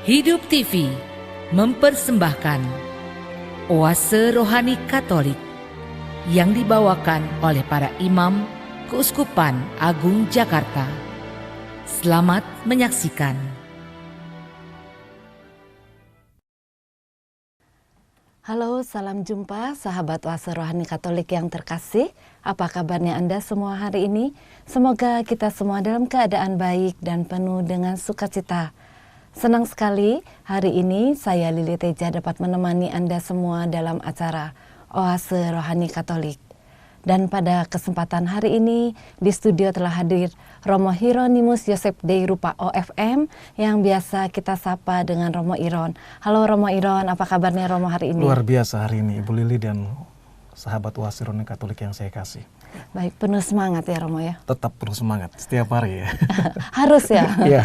Hidup TV mempersembahkan Oase Rohani Katolik yang dibawakan oleh para imam Keuskupan Agung Jakarta. Selamat menyaksikan. Halo, salam jumpa sahabat Oase Rohani Katolik yang terkasih. Apa kabarnya Anda semua hari ini? Semoga kita semua dalam keadaan baik dan penuh dengan sukacita. Senang sekali hari ini saya Lili Teja dapat menemani Anda semua dalam acara Oase Rohani Katolik. Dan pada kesempatan hari ini di studio telah hadir Romo Hieronimus Yosef Dei Rupa OFM yang biasa kita sapa dengan Romo Iron. Halo Romo Iron, apa kabarnya Romo hari ini? Luar biasa hari ini Ibu Lili dan sahabat Oase Rohani Katolik yang saya kasih. Baik, penuh semangat ya Romo ya? Tetap penuh semangat setiap hari ya. Harus ya? Iya.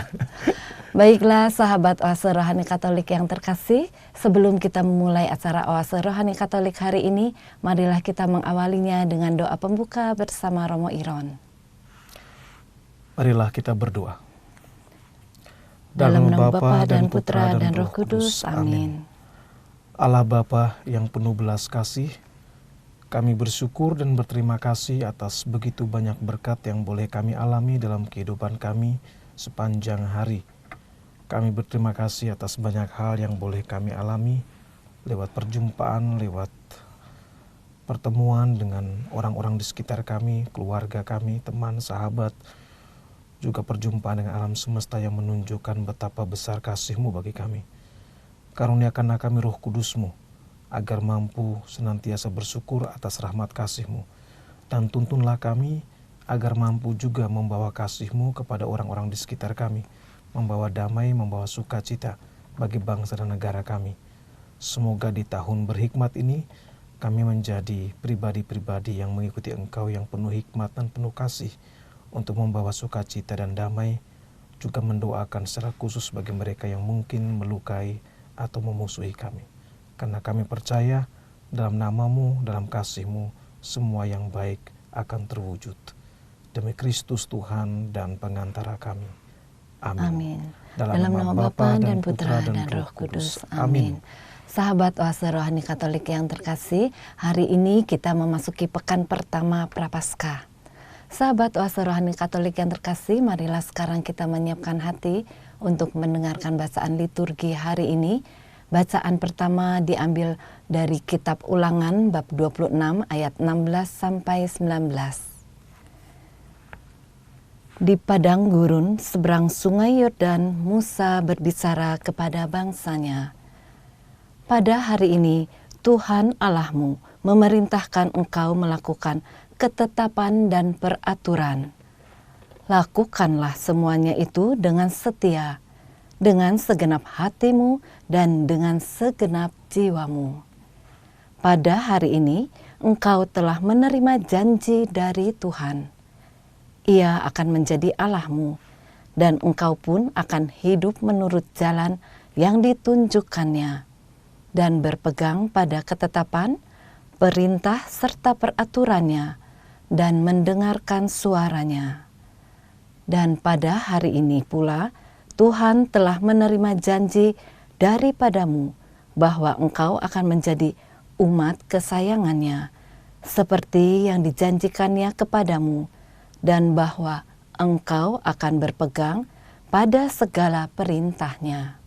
Baiklah sahabat Oase Rohani Katolik yang terkasih, sebelum kita memulai acara Oase Rohani Katolik hari ini, marilah kita mengawalinya dengan doa pembuka bersama Romo Iron. Marilah kita berdoa. Dalam nama Bapa dan Putra dan Roh Kudus, amin. Allah Bapa yang penuh belas kasih, kami bersyukur dan berterima kasih atas begitu banyak berkat yang boleh kami alami dalam kehidupan kami sepanjang hari. Kami berterima kasih atas banyak hal yang boleh kami alami lewat perjumpaan, lewat pertemuan dengan orang-orang di sekitar kami, keluarga kami, teman, sahabat, juga perjumpaan dengan alam semesta yang menunjukkan betapa besar kasih-Mu bagi kami. Karuniakanlah kami Roh Kudus-Mu, agar mampu senantiasa bersyukur atas rahmat kasih-Mu. Dan tuntunlah kami agar mampu juga membawa kasih-Mu kepada orang-orang di sekitar kami, membawa damai, membawa sukacita bagi bangsa dan negara kami. Semoga di tahun berhikmat ini kami menjadi pribadi-pribadi yang mengikuti Engkau yang penuh hikmat dan penuh kasih untuk membawa sukacita dan damai, juga mendoakan secara khusus bagi mereka yang mungkin melukai atau memusuhi kami. Karena kami percaya dalam nama-Mu, dalam kasih-Mu, semua yang baik akan terwujud. Demi Kristus Tuhan dan pengantara kami. Amin. Amin. Dalam nama Bapa dan Putra dan Roh Kudus. Amin. Sahabat Oase Rohani Katolik yang terkasih, hari ini kita memasuki pekan pertama Prapaskah. Sahabat Oase Rohani Katolik yang terkasih, marilah sekarang kita menyiapkan hati untuk mendengarkan bacaan liturgi hari ini. Bacaan pertama diambil dari kitab Ulangan bab 26 ayat 16 sampai 19. Di padang gurun seberang sungai Yordan, Musa berbicara kepada bangsanya. Pada hari ini Tuhan Allahmu memerintahkan engkau melakukan ketetapan dan peraturan. Lakukanlah semuanya itu dengan setia, dengan segenap hatimu dan dengan segenap jiwamu. Pada hari ini engkau telah menerima janji dari Tuhan. Ia akan menjadi Allahmu, dan engkau pun akan hidup menurut jalan yang ditunjukkannya, dan berpegang pada ketetapan, perintah serta peraturannya, dan mendengarkan suaranya. Dan pada hari ini pula, Tuhan telah menerima janji daripadamu, bahwa engkau akan menjadi umat kesayangannya, seperti yang dijanjikannya kepadamu, dan bahwa engkau akan berpegang pada segala perintahnya.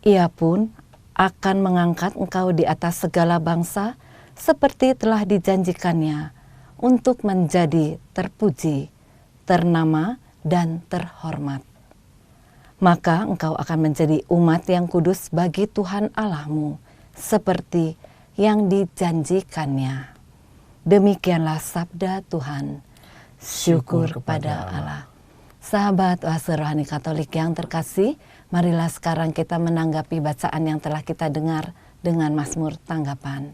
Ia pun akan mengangkat engkau di atas segala bangsa seperti telah dijanjikannya untuk menjadi terpuji, ternama, dan terhormat. Maka engkau akan menjadi umat yang kudus bagi Tuhan Allahmu seperti yang dijanjikannya. Demikianlah sabda Tuhan. Syukur kepada Allah. Sahabat Oase Rohani Katolik yang terkasih, marilah sekarang kita menanggapi bacaan yang telah kita dengar dengan Mazmur tanggapan.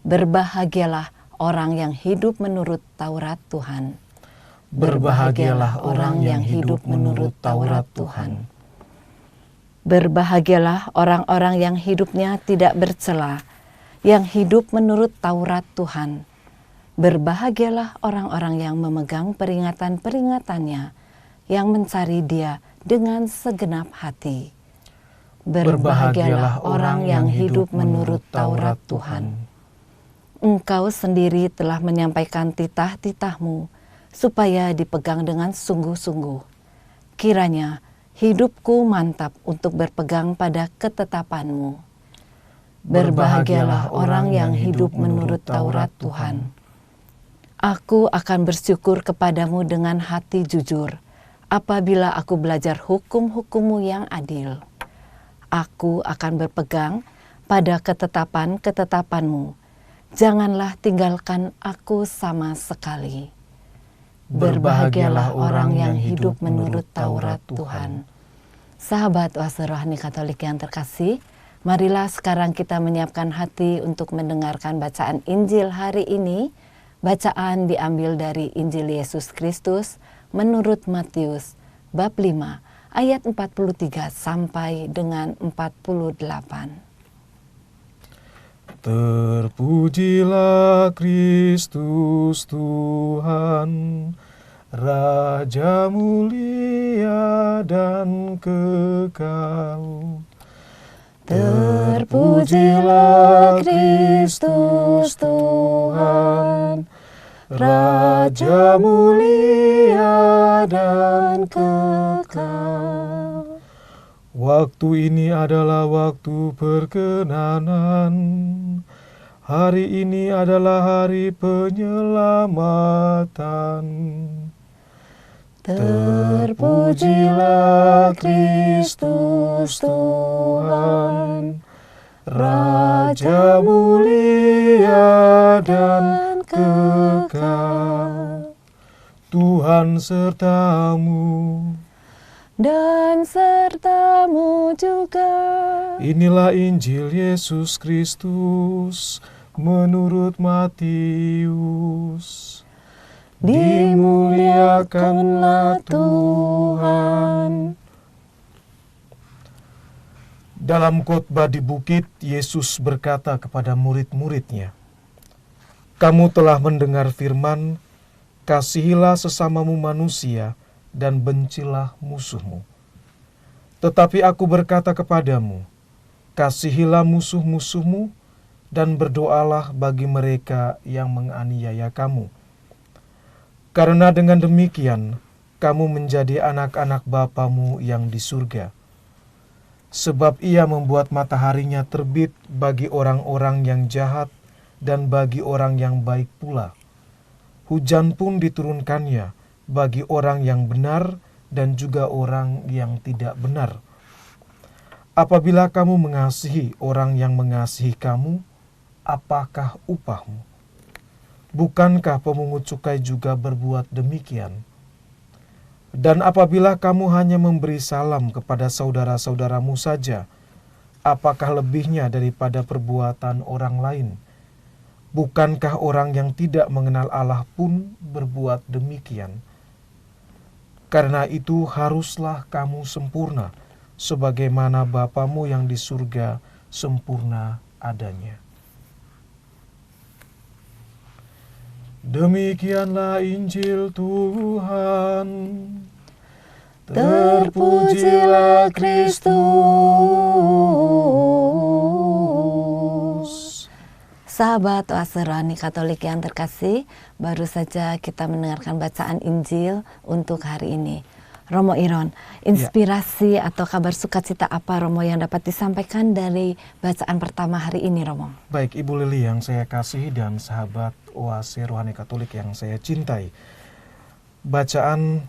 Berbahagialah orang yang hidup menurut Taurat Tuhan. Berbahagialah orang yang hidup menurut Taurat Tuhan. Berbahagialah orang-orang yang hidupnya tidak bercela, yang hidup menurut Taurat Tuhan. Berbahagialah orang-orang yang memegang peringatan-peringatannya, yang mencari Dia dengan segenap hati. Berbahagialah orang yang hidup menurut Taurat Tuhan. Engkau sendiri telah menyampaikan titah-titahmu supaya dipegang dengan sungguh-sungguh. Kiranya hidupku mantap untuk berpegang pada ketetapanmu. Berbahagialah orang yang hidup menurut Taurat Tuhan. Aku akan bersyukur kepadamu dengan hati jujur apabila aku belajar hukum-hukum-Mu yang adil. Aku akan berpegang pada ketetapan-ketetapan-Mu. Janganlah tinggalkan aku sama sekali. Berbahagialah orang yang hidup menurut Taurat Tuhan. Sahabat Oase Rohani Katolik yang terkasih, marilah sekarang kita menyiapkan hati untuk mendengarkan bacaan Injil hari ini. Bacaan diambil dari Injil Yesus Kristus menurut Matius bab 5 ayat 43 sampai dengan 48. Terpujilah Kristus Tuhan, Raja mulia dan kekal. Terpujilah Kristus Tuhan, Raja mulia dan kekal. Waktu ini adalah waktu perkenanan. Hari ini adalah hari penyelamatan. Terpujilah Kristus Tuhan, Raja mulia dan kekal. Tuhan sertamu. Dan sertamu juga. Inilah Injil Yesus Kristus menurut Matius. Dimuliakanlah Tuhan. Dalam khotbah di bukit, Yesus berkata kepada murid-muridnya, "Kamu telah mendengar firman, kasihilah sesamamu manusia dan bencilah musuhmu. Tetapi aku berkata kepadamu, kasihilah musuh-musuhmu dan berdoalah bagi mereka yang menganiaya kamu. Karena dengan demikian, kamu menjadi anak-anak Bapamu yang di surga. Sebab Ia membuat mataharinya terbit bagi orang-orang yang jahat dan bagi orang yang baik pula. Hujan pun diturunkannya bagi orang yang benar dan juga orang yang tidak benar. Apabila kamu mengasihi orang yang mengasihi kamu, apakah upahmu? Bukankah pemungut cukai juga berbuat demikian? Dan apabila kamu hanya memberi salam kepada saudara-saudaramu saja, apakah lebihnya daripada perbuatan orang lain? Bukankah orang yang tidak mengenal Allah pun berbuat demikian? Karena itu haruslah kamu sempurna, sebagaimana Bapamu yang di surga sempurna adanya." Demikianlah Injil Tuhan. Terpujilah Kristus. Sahabat Oase Rohani Katolik yang terkasih, baru saja kita mendengarkan bacaan Injil untuk hari ini. Romo Iron, inspirasi atau kabar sukacita apa Romo yang dapat disampaikan dari bacaan pertama hari ini, Romo? Baik, Ibu Lili yang saya kasihi dan sahabat Oase Rohani Katolik yang saya cintai. Bacaan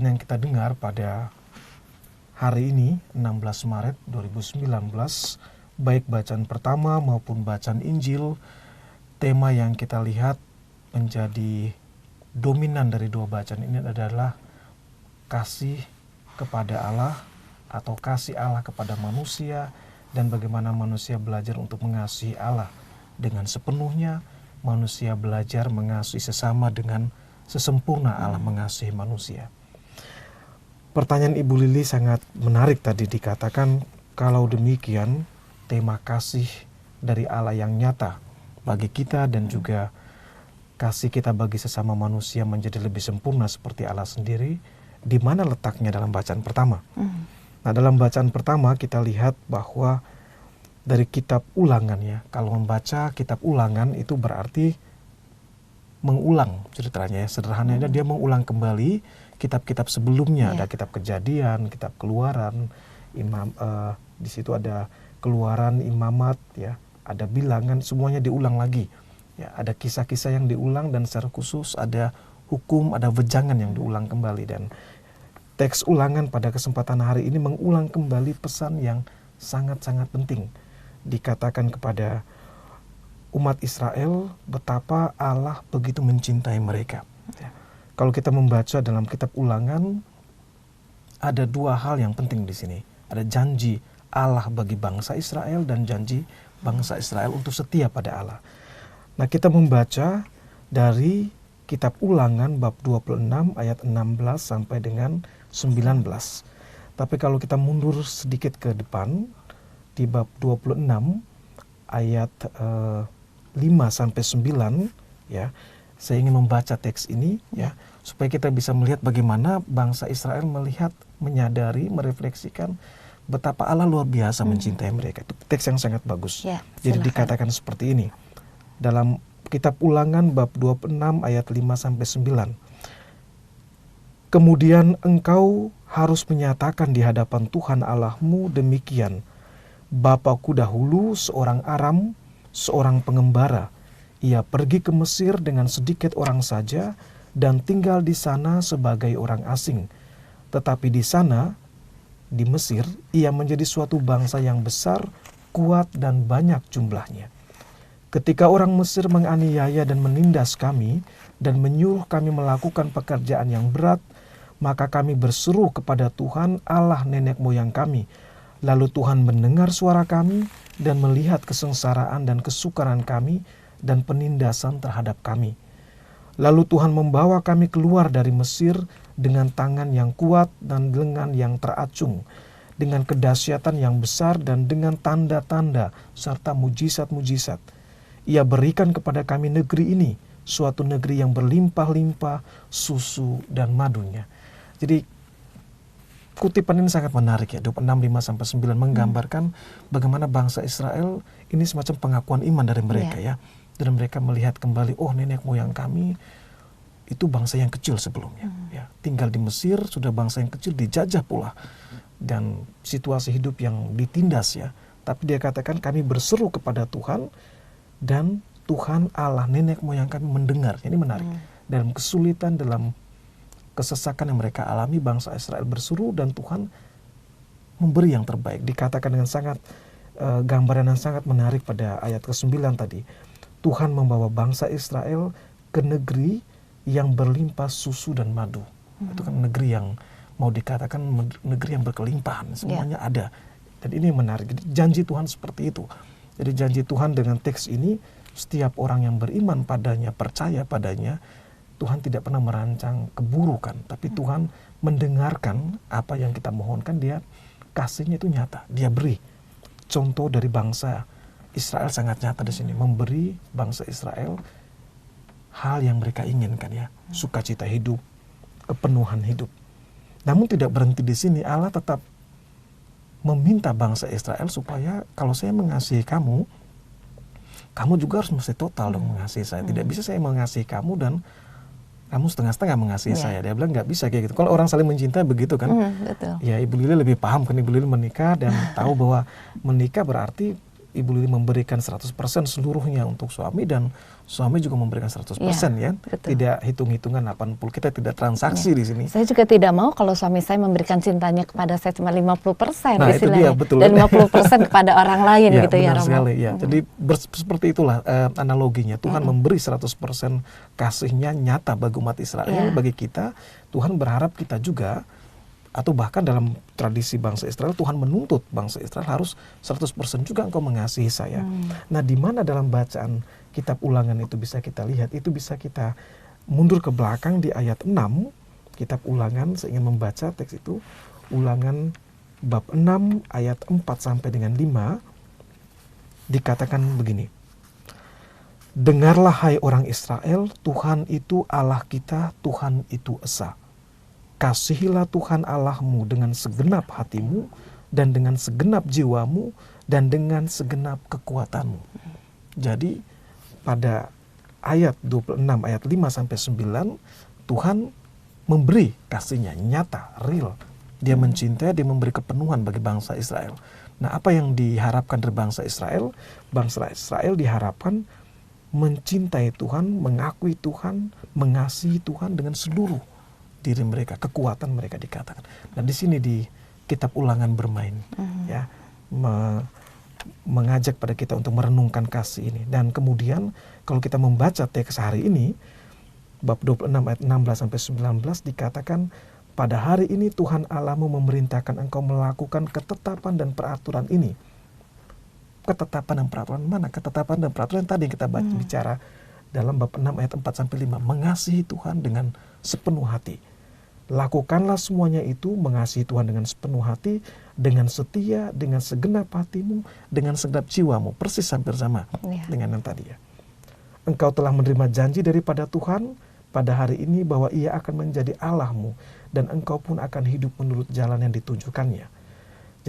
yang kita dengar pada hari ini, 16 Maret 2019, baik bacaan pertama maupun bacaan Injil, tema yang kita lihat menjadi dominan dari dua bacaan ini adalah kasih kepada Allah atau kasih Allah kepada manusia, dan bagaimana manusia belajar untuk mengasihi Allah dengan sepenuhnya. Manusia belajar mengasihi sesama dengan sesempurna Allah mengasihi manusia. Pertanyaan Ibu Lili sangat menarik tadi, dikatakan kalau demikian tema kasih dari Allah yang nyata bagi kita dan juga kasih kita bagi sesama manusia menjadi lebih sempurna seperti Allah sendiri, di mana letaknya dalam bacaan pertama? Nah, Nah, dalam bacaan pertama kita lihat bahwa dari kitab Ulangan ya. Kalau membaca kitab Ulangan itu berarti mengulang ceritanya ya. Sederhananya dia mengulang kembali kitab-kitab sebelumnya. Ada kitab Kejadian, kitab Keluaran, di situ ada Keluaran, Imamat ya, ada Bilangan, semuanya diulang lagi. Ya, ada kisah-kisah yang diulang dan secara khusus ada hukum, ada wejangan yang diulang kembali. Dan teks Ulangan pada kesempatan hari ini mengulang kembali pesan yang sangat-sangat penting. Dikatakan kepada umat Israel betapa Allah begitu mencintai mereka. Ya. Kalau kita membaca dalam kitab Ulangan, ada dua hal yang penting di sini. Ada janji Allah bagi bangsa Israel dan janji bangsa Israel untuk setia pada Allah. Nah, kita membaca dari kitab Ulangan bab 26 ayat 16 sampai dengan 19. Tapi kalau kita mundur sedikit ke depan, di bab 26 ayat 5 sampai 9 ya, saya ingin membaca teks ini ya, supaya kita bisa melihat bagaimana bangsa Israel melihat, menyadari, merefleksikan betapa Allah luar biasa mencintai mereka. Itu teks yang sangat bagus. Ya, jadi dikatakan seperti ini dalam kitab Ulangan bab 26 ayat 5 sampai 9. Kemudian engkau harus menyatakan di hadapan Tuhan Allahmu demikian. Bapakku dahulu seorang Aram, seorang pengembara. Ia pergi ke Mesir dengan sedikit orang saja dan tinggal di sana sebagai orang asing. Tetapi di sana, di Mesir, ia menjadi suatu bangsa yang besar, kuat dan banyak jumlahnya. Ketika orang Mesir menganiaya dan menindas kami dan menyuruh kami melakukan pekerjaan yang berat, maka kami berseru kepada Tuhan Allah nenek moyang kami. Lalu Tuhan mendengar suara kami dan melihat kesengsaraan dan kesukaran kami dan penindasan terhadap kami. Lalu Tuhan membawa kami keluar dari Mesir dengan tangan yang kuat dan lengan yang teracung, dengan kedahsyatan yang besar dan dengan tanda-tanda serta mujizat-mujizat. Ia berikan kepada kami negeri ini, suatu negeri yang berlimpah-limpah susu dan madunya. Jadi kutipan ini sangat menarik ya, 26:5-9 menggambarkan bagaimana bangsa Israel ini semacam pengakuan iman dari mereka ya. Dan mereka melihat kembali, oh nenek moyang kami itu bangsa yang kecil sebelumnya. Ya, tinggal di Mesir, sudah bangsa yang kecil, dijajah pula. Dan situasi hidup yang ditindas ya. Tapi dia katakan kami berseru kepada Tuhan dan Tuhan Allah nenek moyang kami mendengar. Ini menarik. Dalam kesulitan, dalam kesesakan yang mereka alami, bangsa Israel berseru dan Tuhan memberi yang terbaik. Dikatakan dengan sangat gambaran yang sangat menarik pada ayat ke-9 tadi. Tuhan membawa bangsa Israel ke negeri yang berlimpah susu dan madu. Itu kan negeri yang mau dikatakan negeri yang berkelimpahan, semuanya ada. Dan ini menarik. Jadi, janji Tuhan seperti itu. Jadi janji Tuhan dengan teks ini, setiap orang yang beriman padanya, percaya padanya, Tuhan tidak pernah merancang keburukan, tapi Tuhan mendengarkan apa yang kita mohonkan. Dia kasihnya itu nyata, dia beri. Contoh dari bangsa Israel sangat nyata di sini, memberi bangsa Israel hal yang mereka inginkan ya, sukacita hidup, kepenuhan hidup. Namun tidak berhenti di sini, Allah tetap meminta bangsa Israel supaya kalau saya mengasihi kamu, kamu juga harus mesti total dong mengasihi saya. Tidak bisa saya mengasihi kamu dan kamu setengah-setengah mengasihi saya. Dia bilang nggak bisa kayak gitu. Kalau orang saling mencintai begitu kan, betul. Ya Ibu Lili lebih paham kan, Ibu Lili menikah dan tahu bahwa menikah berarti Ibu Lili memberikan 100% seluruhnya untuk suami dan suami juga memberikan 100% ya. Betul. Tidak hitung-hitungan 80, kita tidak transaksi di sini. Saya juga tidak mau kalau suami saya memberikan cintanya kepada saya cuma 50%. Nah, itu dia, betul. Dan 50% kepada orang lain Ya, gitu ya, benar Romo. sekali ya. Jadi seperti itulah analoginya. Tuhan memberi 100% kasihnya nyata bagi umat Israel, bagi kita. Tuhan berharap kita juga, atau bahkan dalam tradisi bangsa Israel, Tuhan menuntut bangsa Israel harus 100% juga engkau mengasihi saya. Nah, di mana dalam bacaan kitab Ulangan itu bisa kita lihat, itu bisa kita mundur ke belakang di ayat 6, kitab Ulangan, saya ingin membaca teks itu, Ulangan bab 6 ayat 4 sampai dengan 5, dikatakan begini. Dengarlah hai orang Israel, Tuhan itu Allah kita, Tuhan itu Esa. kasihilah Tuhan Allahmu dengan segenap hatimu dan dengan segenap jiwamu dan dengan segenap kekuatanmu. Jadi pada ayat 26 ayat 5 sampai 9 Tuhan memberi kasihnya nyata, real. Dia mencintai, dia memberi kepenuhan bagi bangsa Israel. Nah, apa yang diharapkan dari bangsa Israel? Bangsa Israel diharapkan mencintai Tuhan, mengakui Tuhan, mengasihi Tuhan dengan seluruh diri mereka, kekuatan mereka dikatakan. Dan di sini di kitab Ulangan bermain, ya, mengajak pada kita untuk merenungkan kasih ini. Dan kemudian kalau kita membaca teks hari ini, bab 26 ayat 16 sampai 19 dikatakan, pada hari ini Tuhan Allahmu memerintahkan engkau melakukan ketetapan dan peraturan ini. Ketetapan dan peraturan mana? Ketetapan dan peraturan tadi yang kita bicara dalam bab 6 ayat 4 sampai 5. Mengasihi Tuhan dengan sepenuh hati. Lakukanlah semuanya itu, mengasihi Tuhan dengan sepenuh hati, dengan setia, dengan segenap hatimu, dengan segenap jiwamu. Persis hampir sama dengan yang tadi ya. Engkau telah menerima janji daripada Tuhan pada hari ini bahwa Ia akan menjadi Allahmu dan engkau pun akan hidup menurut jalan yang ditunjukkannya.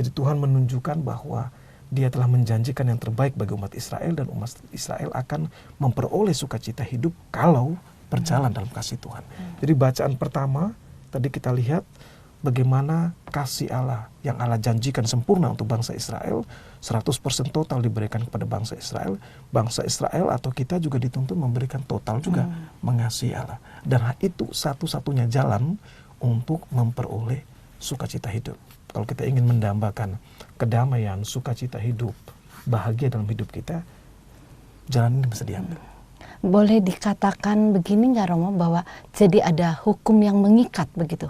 Jadi Tuhan menunjukkan bahwa Dia telah menjanjikan yang terbaik bagi umat Israel dan umat Israel akan memperoleh sukacita hidup kalau berjalan dalam kasih Tuhan. Jadi bacaan pertama tadi kita lihat bagaimana kasih Allah yang Allah janjikan sempurna untuk bangsa Israel 100% total diberikan kepada bangsa Israel. Bangsa Israel atau kita juga dituntut memberikan total juga mengasihi Allah. Dan itu satu-satunya jalan untuk memperoleh sukacita hidup. Kalau kita ingin mendambakan kedamaian, sukacita hidup, bahagia dalam hidup kita, jalan ini bisa diambil. Boleh dikatakan begini nggak Romo, bahwa jadi ada hukum yang mengikat begitu?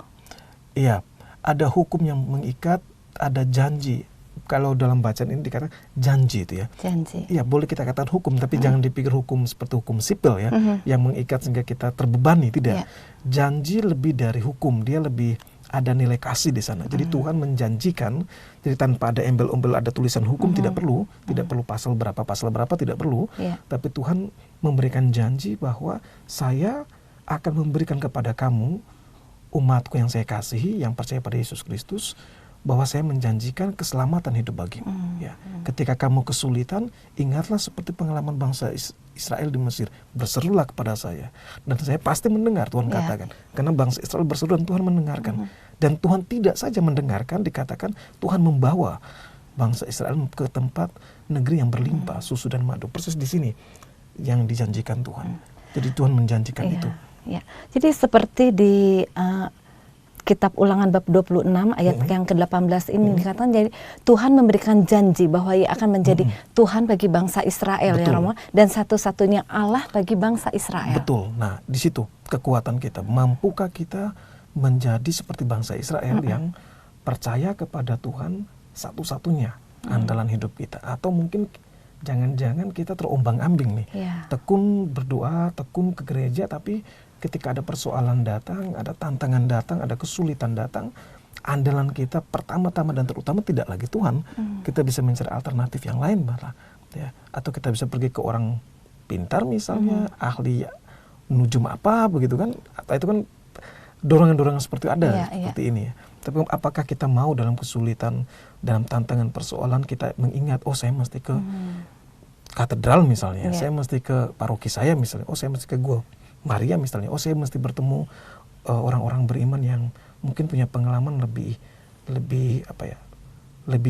Iya, ada hukum yang mengikat, ada janji. Kalau dalam bacaan ini dikatakan janji itu ya. Janji. Iya, boleh kita katakan hukum, tapi jangan dipikir hukum seperti hukum sipil ya, yang mengikat sehingga kita terbebani, tidak. Janji lebih dari hukum, dia lebih ada nilai kasih di sana. Jadi Tuhan menjanjikan, jadi tanpa ada embel-embel, ada tulisan hukum, tidak perlu pasal berapa tidak perlu. Tapi Tuhan memberikan janji bahwa saya akan memberikan kepada kamu, umatku yang saya kasihi, yang percaya pada Yesus Kristus, bahwa saya menjanjikan keselamatan hidup bagimu. Ya. Ketika kamu kesulitan, ingatlah seperti pengalaman bangsa Israel di Mesir. Berserulah kepada saya. Dan saya pasti mendengar, Tuhan katakan. Karena bangsa Israel berseru dan Tuhan mendengarkan. Dan Tuhan tidak saja mendengarkan, dikatakan Tuhan membawa bangsa Israel ke tempat negeri yang berlimpah, susu dan madu. Persis di sini yang dijanjikan Tuhan. Jadi Tuhan menjanjikan itu. Ya. Jadi seperti di Kitab Ulangan bab 26 ayat yang ke-18 ini dikatakan, jadi Tuhan memberikan janji bahwa Ia akan menjadi Tuhan bagi bangsa Israel. Betul. Ya Romo, dan satu-satunya Allah bagi bangsa Israel. Betul. Nah, di situ kekuatan kita. Mampukah kita menjadi seperti bangsa Israel yang percaya kepada Tuhan satu-satunya andalan hidup kita? Atau mungkin jangan-jangan kita terombang-ambing nih. Tekun berdoa, tekun ke gereja, tapi ketika ada persoalan datang, ada tantangan datang, ada kesulitan datang, andalan kita pertama-tama dan terutama tidak lagi Tuhan. Kita bisa mencari alternatif yang lain malah, ya. Atau kita bisa pergi ke orang pintar misalnya, ahli nujum apa begitu kan? Atau itu kan dorongan-dorongan seperti ada seperti ini. Tapi apakah kita mau dalam kesulitan, dalam tantangan persoalan kita mengingat, oh saya mesti ke katedral misalnya, saya mesti ke paroki saya misalnya, oh saya mesti ke gua Maria misalnya, oh saya mesti bertemu orang-orang beriman yang mungkin punya pengalaman lebih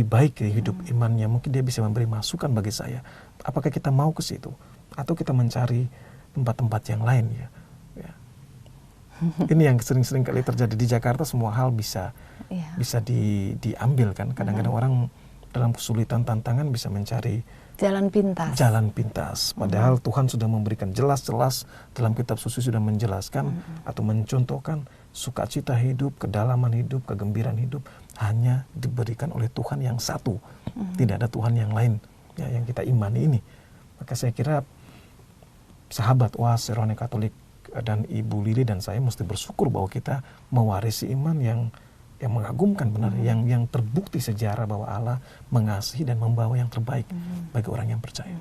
baik di hidup imannya, mungkin dia bisa memberi masukan bagi saya. Apakah kita mau ke situ atau kita mencari tempat-tempat yang lain ya? Ini yang sering-sering kali terjadi di Jakarta, semua hal bisa diambil kan. Kadang-kadang orang dalam kesulitan tantangan bisa mencari jalan pintas. Padahal Tuhan sudah memberikan jelas-jelas dalam kitab suci, sudah menjelaskan atau mencontohkan sukacita hidup, kedalaman hidup, kegembiraan hidup hanya diberikan oleh Tuhan yang satu. Tidak ada Tuhan yang lain ya, yang kita imani ini. Maka saya kira sahabat Oase Rohani Katolik dan Ibu Lili dan saya mesti bersyukur bahwa kita mewarisi iman yang mengagumkan benar, yang terbukti sejarah bahwa Allah mengasihi dan membawa yang terbaik bagi orang yang percaya.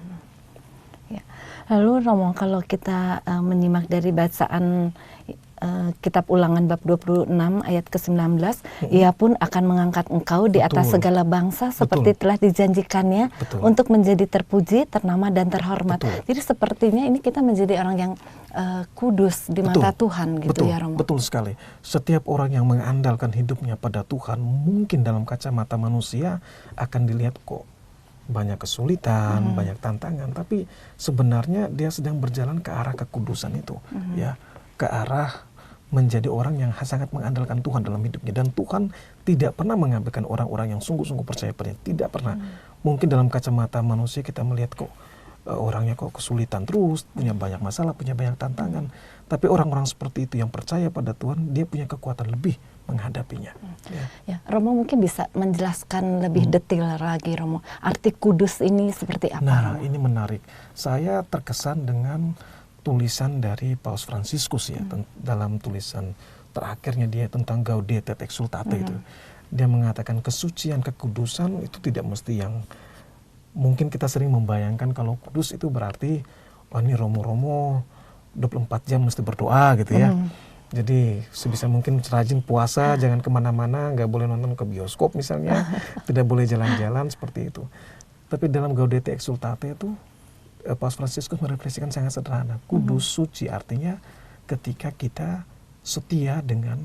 Ya. Lalu Romo, kalau kita menyimak dari bacaan kitab Ulangan bab 26 ayat ke-19, Ia pun akan mengangkat engkau di atas Betul. segala bangsa seperti telah dijanjikannya Betul. untuk menjadi terpuji, ternama dan terhormat. Betul. Jadi sepertinya ini kita menjadi orang yang kudus di mata Tuhan gitu betul, ya Romo. Betul sekali. Setiap orang yang mengandalkan hidupnya pada Tuhan, mungkin dalam kacamata manusia akan dilihat kok banyak kesulitan, banyak tantangan, tapi sebenarnya dia sedang berjalan ke arah kekudusan itu, ya, ke arah menjadi orang yang sangat mengandalkan Tuhan dalam hidupnya. Dan Tuhan tidak pernah mengabaikan orang-orang yang sungguh-sungguh percaya padanya, tidak pernah. Mungkin dalam kacamata manusia kita melihat kok orangnya kok kesulitan terus, punya banyak masalah, punya banyak tantangan. Tapi orang-orang seperti itu yang percaya pada Tuhan, dia punya kekuatan lebih menghadapinya. Ya, Romo mungkin bisa menjelaskan lebih detail lagi, Romo. Arti kudus ini seperti apa? Nah, Romo? ini menarik. Saya terkesan dengan tulisan dari Paus Fransiskus ya, dalam tulisan terakhirnya dia tentang Gaudete et Exsultate itu. Dia mengatakan kesucian, kekudusan itu tidak mesti yang mungkin kita sering membayangkan kalau kudus itu berarti oh ini Romo-Romo 24 jam mesti berdoa gitu ya. Jadi sebisa mungkin rajin puasa, jangan kemana-mana, nggak boleh nonton ke bioskop misalnya, tidak boleh jalan-jalan seperti itu. Tapi dalam Gaudete et Exsultate itu Paus Fransiskus merefleksikan sangat sederhana. Kudus, suci artinya ketika kita setia dengan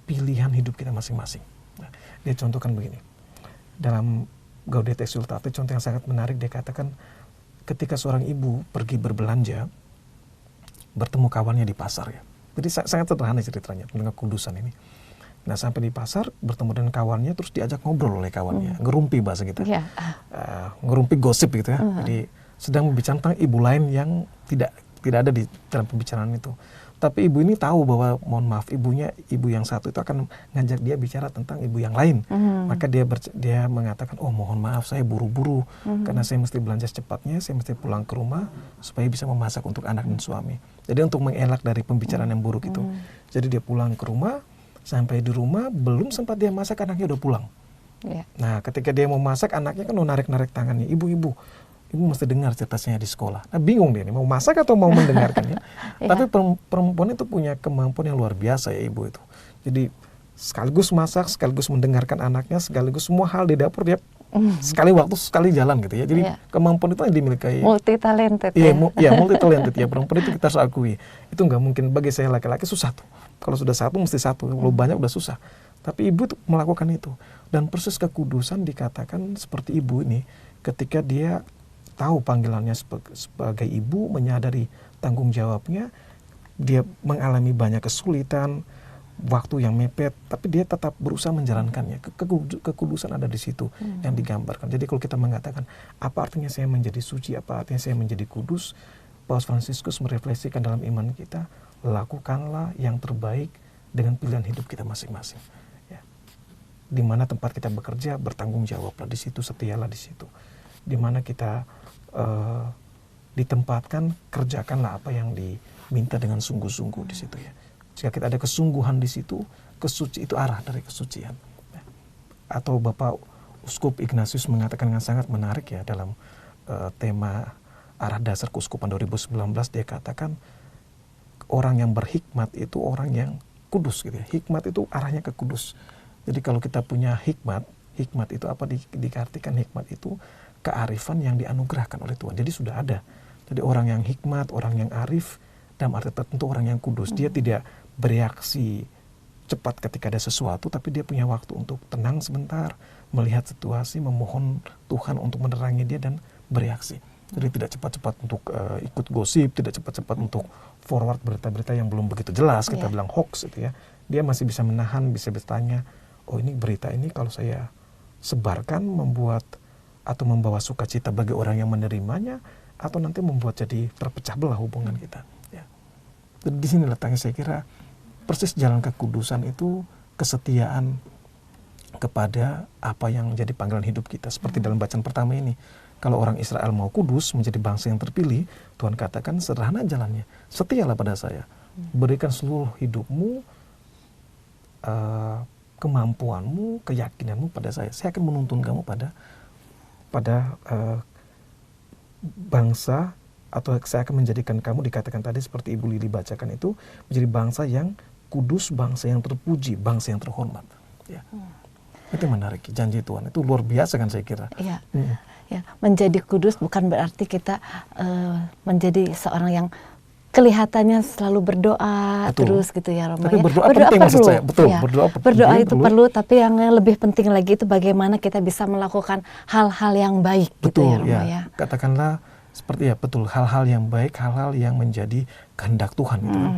pilihan hidup kita masing-masing. Nah, dia contohkan begini. Dalam Gaudete et Exsultate, contoh yang sangat menarik, dia katakan ketika seorang ibu pergi berbelanja, bertemu kawannya di pasar ya. Jadi sangat sederhana ceritanya tentang kekudusan ini. Nah sampai di pasar bertemu dengan kawannya, terus diajak ngobrol oleh kawannya, ngerumpi bahasa kita, ngerumpi gosip gitu ya. Jadi sedang berbicara tentang ibu lain yang tidak ada di dalam pembicaraan itu. Tapi ibu ini tahu bahwa mohon maaf ibunya, ibu yang satu itu akan ngajak dia bicara tentang ibu yang lain. Maka dia mengatakan, oh mohon maaf saya buru-buru karena saya mesti belanja secepatnya, saya mesti pulang ke rumah supaya bisa memasak untuk anak dan suami. Jadi untuk mengelak dari pembicaraan yang buruk itu. Jadi dia pulang ke rumah, sampai di rumah belum sempat dia masak anaknya udah pulang. Nah ketika dia mau masak anaknya kan mau narik-narik tangannya, ibu mesti dengar ceritanya di sekolah. Nah bingung dia nih, mau masak atau mau mendengarkan ya. Tapi perempuan itu punya kemampuan yang luar biasa ya ibu itu. Jadi sekaligus masak, sekaligus mendengarkan anaknya, sekaligus semua hal di dapur dia sekali waktu, sekali jalan gitu ya. Jadi kemampuan itu yang dimiliki. Multi talented Iya, multi talented ya. Perempuan itu kita harus akui. Itu nggak mungkin, bagi saya laki-laki susah tuh. Kalau sudah satu mesti satu, kalau banyak udah susah. Tapi ibu tuh melakukan itu. Dan proses kekudusan dikatakan seperti ibu ini ketika dia tahu panggilannya sebagai ibu, menyadari tanggung jawabnya, dia mengalami banyak kesulitan, waktu yang mepet, tapi dia tetap berusaha menjalankannya. Kekudusan ada di situ yang digambarkan. Jadi kalau kita mengatakan, apa artinya saya menjadi suci, apa artinya saya menjadi kudus, Paus Fransiskus merefleksikan dalam iman kita, lakukanlah yang terbaik dengan pilihan hidup kita masing-masing. Ya. Di mana tempat kita bekerja, bertanggung jawablah di situ, setialah di situ. Di mana kita ditempatkan, kerjakanlah apa yang diminta dengan sungguh-sungguh di situ ya. Jika kita ada kesungguhan di situ, kesuci itu arah dari kesucian. Atau Bapak Uskup Ignatius mengatakan dengan sangat menarik ya dalam tema arah dasar keuskupan 2019, dia katakan orang yang berhikmat itu orang yang kudus gitu ya. Hikmat itu arahnya ke kudus. Jadi kalau kita punya hikmat itu apa diartikan hikmat itu kearifan yang dianugerahkan oleh Tuhan. Jadi sudah ada. Jadi orang yang hikmat, orang yang arif, dalam arti tertentu orang yang kudus. Dia tidak bereaksi cepat ketika ada sesuatu, tapi dia punya waktu untuk tenang sebentar, melihat situasi, memohon Tuhan untuk menerangi dia dan bereaksi. Jadi tidak cepat-cepat untuk ikut gosip, tidak cepat-cepat untuk forward berita-berita yang belum begitu jelas, kita bilang hoax itu ya. Dia masih bisa menahan, bisa bertanya, oh ini berita ini kalau saya sebarkan membuat atau membawa sukacita bagi orang yang menerimanya, atau nanti membuat jadi terpecah belah hubungan kita. Ya. Jadi di sini letaknya saya kira persis jalan kekudusan itu kesetiaan kepada apa yang menjadi panggilan hidup kita. Seperti dalam bacaan pertama ini, kalau orang Israel mau kudus menjadi bangsa yang terpilih, Tuhan katakan sederhana jalannya, setialah pada saya, berikan seluruh hidupmu, kemampuanmu, keyakinanmu pada saya akan menuntun kamu pada bangsa atau saya akan menjadikan kamu, dikatakan tadi seperti Ibu Lili bacakan itu, menjadi bangsa yang kudus, bangsa yang terpuji, bangsa yang terhormat. Ya. Itu menarik, janji Tuhan itu luar biasa kan saya kira. Iya. Ya, menjadi kudus bukan berarti kita menjadi seorang yang kelihatannya selalu berdoa terus gitu ya Romo. Tapi ya. berdoa penting maksud saya, betul. Ya. Berdoa itu perlu, tapi yang lebih penting lagi itu bagaimana kita bisa melakukan hal-hal yang baik gitu ya Romo ya. Katakanlah seperti betul, hal-hal yang baik, hal-hal yang menjadi kehendak Tuhan gitu kan.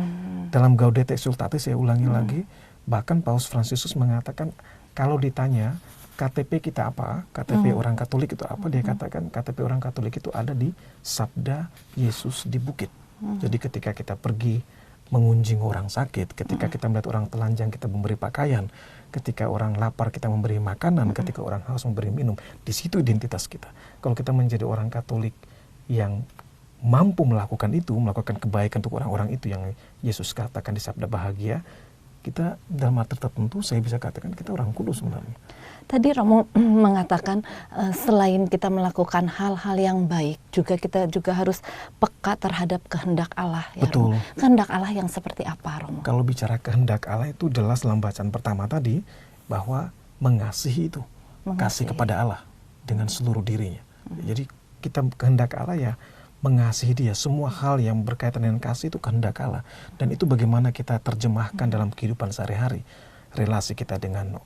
Dalam Gaudete Exsultate saya ulangi lagi, bahkan Paus Fransiskus mengatakan kalau ditanya KTP kita apa, KTP orang Katolik itu apa, dia katakan KTP orang Katolik itu ada di Sabda Yesus di Bukit. Jadi ketika kita pergi mengunjungi orang sakit, ketika kita melihat orang telanjang kita memberi pakaian, ketika orang lapar kita memberi makanan, ketika orang haus memberi minum, di situ identitas kita. Kalau kita menjadi orang Katolik yang mampu melakukan itu, melakukan kebaikan untuk orang-orang itu yang Yesus katakan di Sabda Bahagia, kita dalam arti tertentu saya bisa katakan kita orang kudus sebenarnya. Tadi Romo mengatakan selain kita melakukan hal-hal yang baik, kita juga harus peka terhadap kehendak Allah. Ya, betul. Romo. Kehendak Allah yang seperti apa, Romo? Kalau bicara kehendak Allah itu jelas dalam bacaan pertama tadi bahwa mengasihi itu, kasih kepada Allah dengan seluruh dirinya. Jadi kita kehendak Allah ya mengasihi Dia. Semua hal yang berkaitan dengan kasih itu kehendak Allah. Dan itu bagaimana kita terjemahkan dalam kehidupan sehari-hari. Relasi kita dengan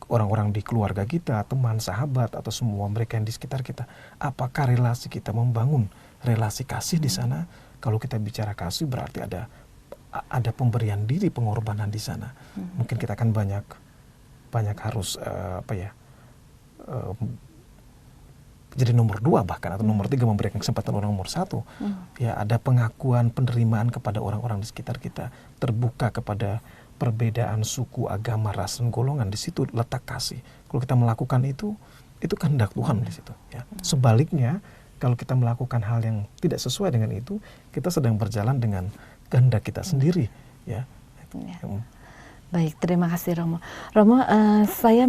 orang-orang di keluarga kita, teman, sahabat, atau semua mereka yang di sekitar kita. Apakah relasi kita membangun relasi kasih di sana? Kalau kita bicara kasih berarti ada pemberian diri, pengorbanan di sana. Mungkin kita akan banyak harus jadi nomor 2 bahkan, atau nomor 3 memberikan kesempatan orang nomor 1. Ya, ada pengakuan, penerimaan kepada orang-orang di sekitar kita, terbuka kepada perbedaan suku, agama, ras, dan golongan. Di situ letak kasih. Kalau kita melakukan itu kehendak Tuhan di situ. Ya. Sebaliknya, kalau kita melakukan hal yang tidak sesuai dengan itu, kita sedang berjalan dengan kehendak kita sendiri. Ya. Baik, terima kasih Romo. Romo, saya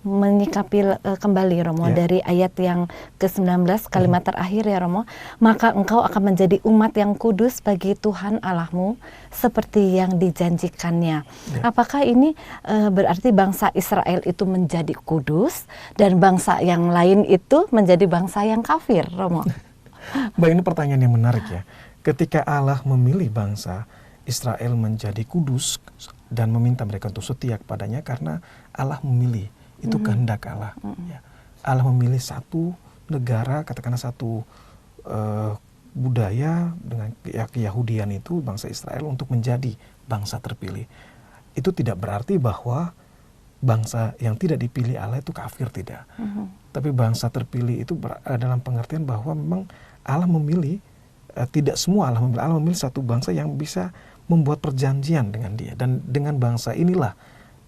menyikapi kembali Romo dari ayat yang ke-19 kalimat terakhir ya Romo, maka engkau akan menjadi umat yang kudus bagi Tuhan Allahmu seperti yang dijanjikannya. Apakah ini berarti bangsa Israel itu menjadi kudus dan bangsa yang lain itu menjadi bangsa yang kafir, Romo? Baik, ini pertanyaan yang menarik ya. Ketika Allah memilih bangsa Israel menjadi kudus dan meminta mereka untuk setia kepadanya karena Allah memilih, itu kehendak Allah. Ya. Allah memilih satu negara, katakanlah satu budaya dengan Yahudian itu, bangsa Israel, untuk menjadi bangsa terpilih. Itu tidak berarti bahwa bangsa yang tidak dipilih Allah itu kafir, tidak. Tapi bangsa terpilih itu dalam pengertian bahwa memang Allah memilih, tidak semua Allah memilih satu bangsa yang bisa membuat perjanjian dengan Dia. Dan dengan bangsa inilah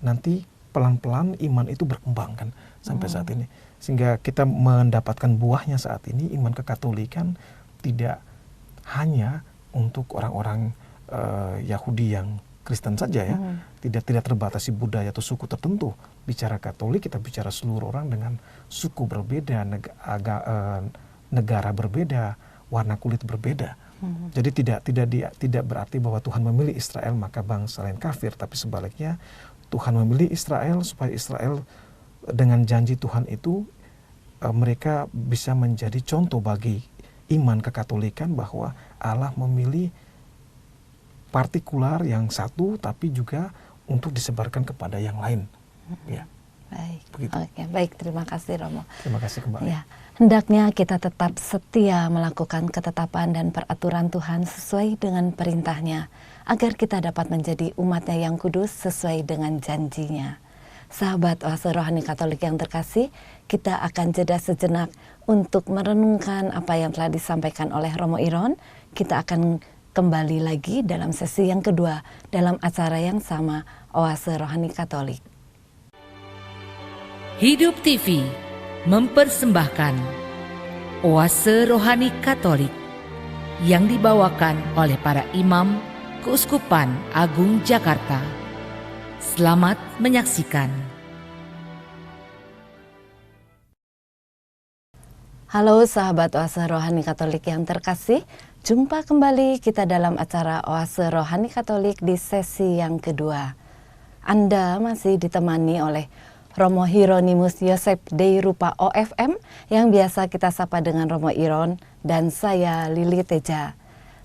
nanti pelan-pelan iman itu berkembang kan sampai saat ini, sehingga kita mendapatkan buahnya saat ini. Iman kekatolikan tidak hanya untuk orang-orang Yahudi yang Kristen saja ya, tidak terbatasi budaya atau suku tertentu. Bicara Katolik kita bicara seluruh orang dengan suku berbeda, negara berbeda, warna kulit berbeda. Jadi tidak berarti bahwa Tuhan memilih Israel maka bangsa lain kafir, tapi sebaliknya Tuhan memilih Israel supaya Israel dengan janji Tuhan itu mereka bisa menjadi contoh bagi iman kekatolikan bahwa Allah memilih partikular yang satu tapi juga untuk disebarkan kepada yang lain. Ya. Baik. Begitu. Oke, baik, terima kasih Romo. Terima kasih kembali. Ya, hendaknya kita tetap setia melakukan ketetapan dan peraturan Tuhan sesuai dengan perintahnya, agar kita dapat menjadi umatnya yang kudus sesuai dengan janjinya. Sahabat Oase Rohani Katolik yang terkasih, kita akan jeda sejenak untuk merenungkan apa yang telah disampaikan oleh Romo Iron. Kita akan kembali lagi dalam sesi yang kedua dalam acara yang sama, Oase Rohani Katolik. Hidup TV mempersembahkan Oase Rohani Katolik yang dibawakan oleh para imam Keuskupan Agung Jakarta. Selamat menyaksikan. Halo sahabat Oase Rohani Katolik yang terkasih, jumpa kembali kita dalam acara Oase Rohani Katolik di sesi yang kedua. Anda masih ditemani oleh Romo Hieronimus Yosef Dei Rupa OFM yang biasa kita sapa dengan Romo Iron dan saya Lili Teja.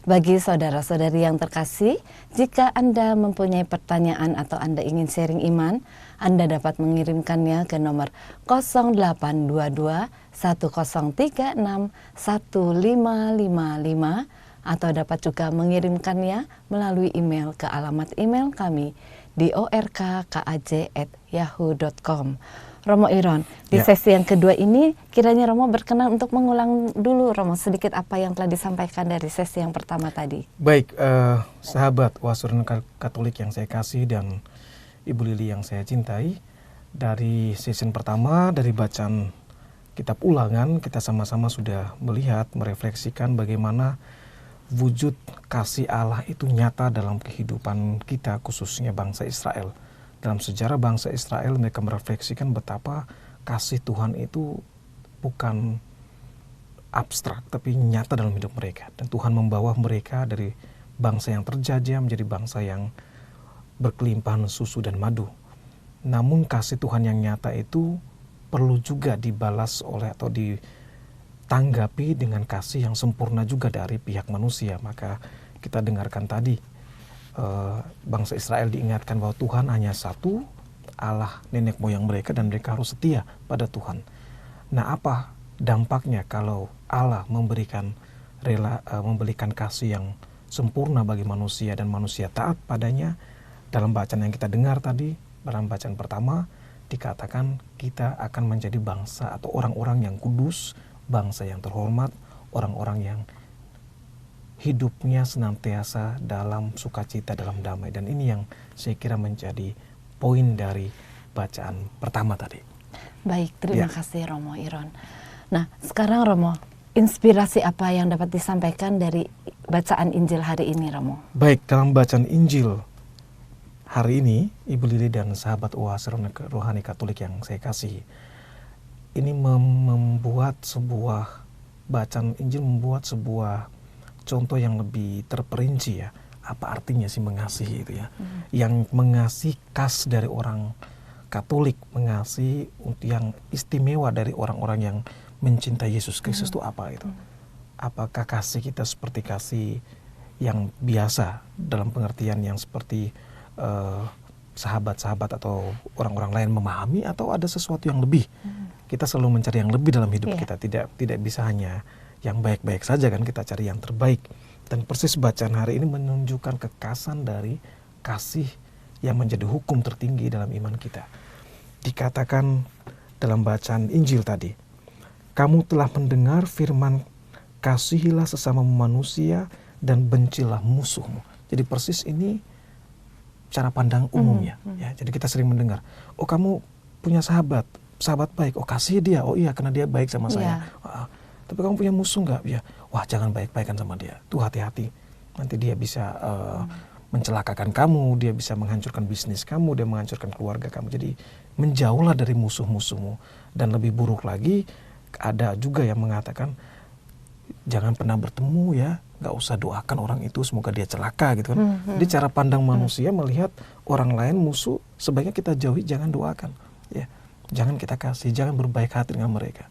Bagi saudara-saudari yang terkasih, jika Anda mempunyai pertanyaan atau Anda ingin sharing iman, Anda dapat mengirimkannya ke nomor 0822 1036 1555 atau dapat juga mengirimkannya melalui email ke alamat email kami di orkkaj@yahoo.com. Romo Iron, di sesi yang kedua ini kiranya Romo berkenan untuk mengulang dulu Romo sedikit apa yang telah disampaikan dari sesi yang pertama tadi. Baik, sahabat Oase Rohani Katolik yang saya kasih dan Ibu Lili yang saya cintai, dari sesi pertama dari bacaan kitab Ulangan kita sama-sama sudah melihat, merefleksikan bagaimana wujud kasih Allah itu nyata dalam kehidupan kita, khususnya bangsa Israel. Dalam sejarah bangsa Israel mereka merefleksikan betapa kasih Tuhan itu bukan abstrak tapi nyata dalam hidup mereka. Dan Tuhan membawa mereka dari bangsa yang terjajah menjadi bangsa yang berkelimpahan susu dan madu. Namun kasih Tuhan yang nyata itu perlu juga dibalas oleh atau ditanggapi dengan kasih yang sempurna juga dari pihak manusia. Maka kita dengarkan tadi bangsa Israel diingatkan bahwa Tuhan hanya satu, Allah nenek moyang mereka, dan mereka harus setia pada Tuhan. Nah, apa dampaknya kalau Allah memberikan kasih yang sempurna bagi manusia dan manusia taat padanya? Dalam bacaan yang kita dengar tadi, dalam bacaan pertama dikatakan kita akan menjadi bangsa atau orang-orang yang kudus, bangsa yang terhormat, orang-orang yang hidupnya senantiasa dalam sukacita, dalam damai. Dan ini yang saya kira menjadi poin dari bacaan pertama tadi. Baik, terima kasih Romo Iron. Nah, sekarang Romo, inspirasi apa yang dapat disampaikan dari bacaan Injil hari ini, Romo? Baik, dalam bacaan Injil hari ini, Ibu Lili dan sahabat Oase Rohani Katolik yang saya kasih, ini membuat sebuah bacaan Injil, membuat sebuah contoh yang lebih terperinci ya. Apa artinya sih mengasihi itu ya? Yang mengasihi khas dari orang Katolik, mengasihi yang istimewa dari orang-orang yang mencintai Yesus Kristus itu apa itu? Apakah kasih kita seperti kasih yang biasa dalam pengertian yang seperti sahabat-sahabat atau orang-orang lain memahami, atau ada sesuatu yang lebih? Kita selalu mencari yang lebih dalam hidup kita, tidak bisa hanya yang baik-baik saja kan, kita cari yang terbaik. Dan persis bacaan hari ini menunjukkan kekasan dari kasih yang menjadi hukum tertinggi dalam iman kita. Dikatakan dalam bacaan Injil tadi, kamu telah mendengar firman, kasihilah sesama manusia dan bencilah musuhmu. Jadi persis ini cara pandang umumnya. Ya, jadi kita sering mendengar, oh kamu punya sahabat baik, oh kasih dia, oh iya karena dia baik sama saya. Tapi kamu punya musuh nggak? Ya, wah jangan baik-baikan sama dia. Tuh hati-hati. Nanti dia bisa mencelakakan kamu, dia bisa menghancurkan bisnis kamu, dia menghancurkan keluarga kamu. Jadi menjauhlah dari musuh-musuhmu. Dan lebih buruk lagi, ada juga yang mengatakan jangan pernah bertemu ya, nggak usah doakan orang itu semoga dia celaka gitu kan. Jadi cara pandang manusia melihat orang lain musuh, sebaiknya kita jauhi, jangan doakan. Ya, jangan kita kasih, jangan berbaik hati dengan mereka.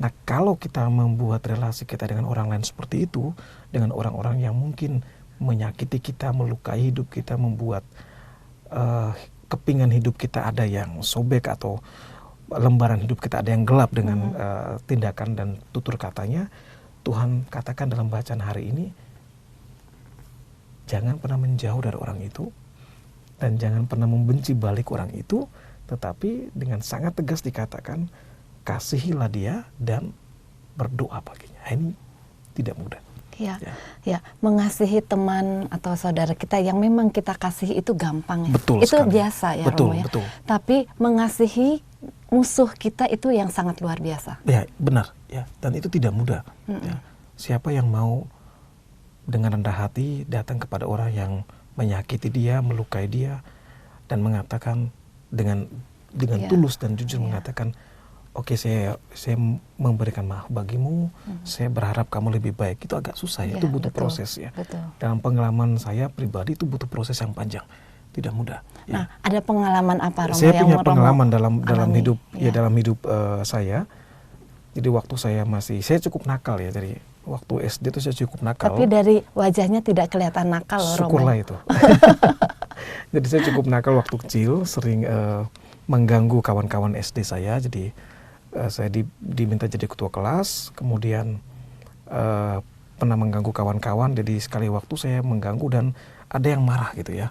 Nah, kalau kita membuat relasi kita dengan orang lain seperti itu, dengan orang-orang yang mungkin menyakiti kita, melukai hidup kita, membuat kepingan hidup kita ada yang sobek atau lembaran hidup kita ada yang gelap dengan tindakan dan tutur katanya, Tuhan katakan dalam bacaan hari ini, jangan pernah menjauh dari orang itu dan jangan pernah membenci balik orang itu, tetapi dengan sangat tegas dikatakan, kasihilah dia dan berdoa baginya. Ini tidak mudah. Ya, mengasihi teman atau saudara kita yang memang kita kasihi itu gampang ya. Betul itu sekali. Biasa ya, Betul, Romo ya. betul. Tapi mengasihi musuh kita itu yang sangat luar biasa. Ya, benar. Ya, dan itu tidak mudah. Ya. Siapa yang mau dengan rendah hati datang kepada orang yang menyakiti dia, melukai dia, dan mengatakan dengan tulus dan jujur mengatakan, oke, saya memberikan maaf bagimu, saya berharap kamu lebih baik. Itu agak susah ya, Ya, itu butuh betul, proses ya. betul. Dalam pengalaman saya pribadi itu butuh proses yang panjang, tidak mudah. Nah, ada pengalaman apa Romo Saya yang punya Romo pengalaman dalam alami? hidup Ya. dalam hidup saya. Jadi waktu saya cukup nakal ya, dari waktu SD itu saya cukup nakal. Tapi dari wajahnya tidak kelihatan nakal loh, Romo. Syukurlah itu. Jadi saya cukup nakal waktu kecil, sering mengganggu kawan-kawan SD saya. Jadi saya diminta jadi ketua kelas, kemudian pernah mengganggu kawan-kawan. Jadi sekali waktu saya mengganggu dan ada yang marah gitu ya,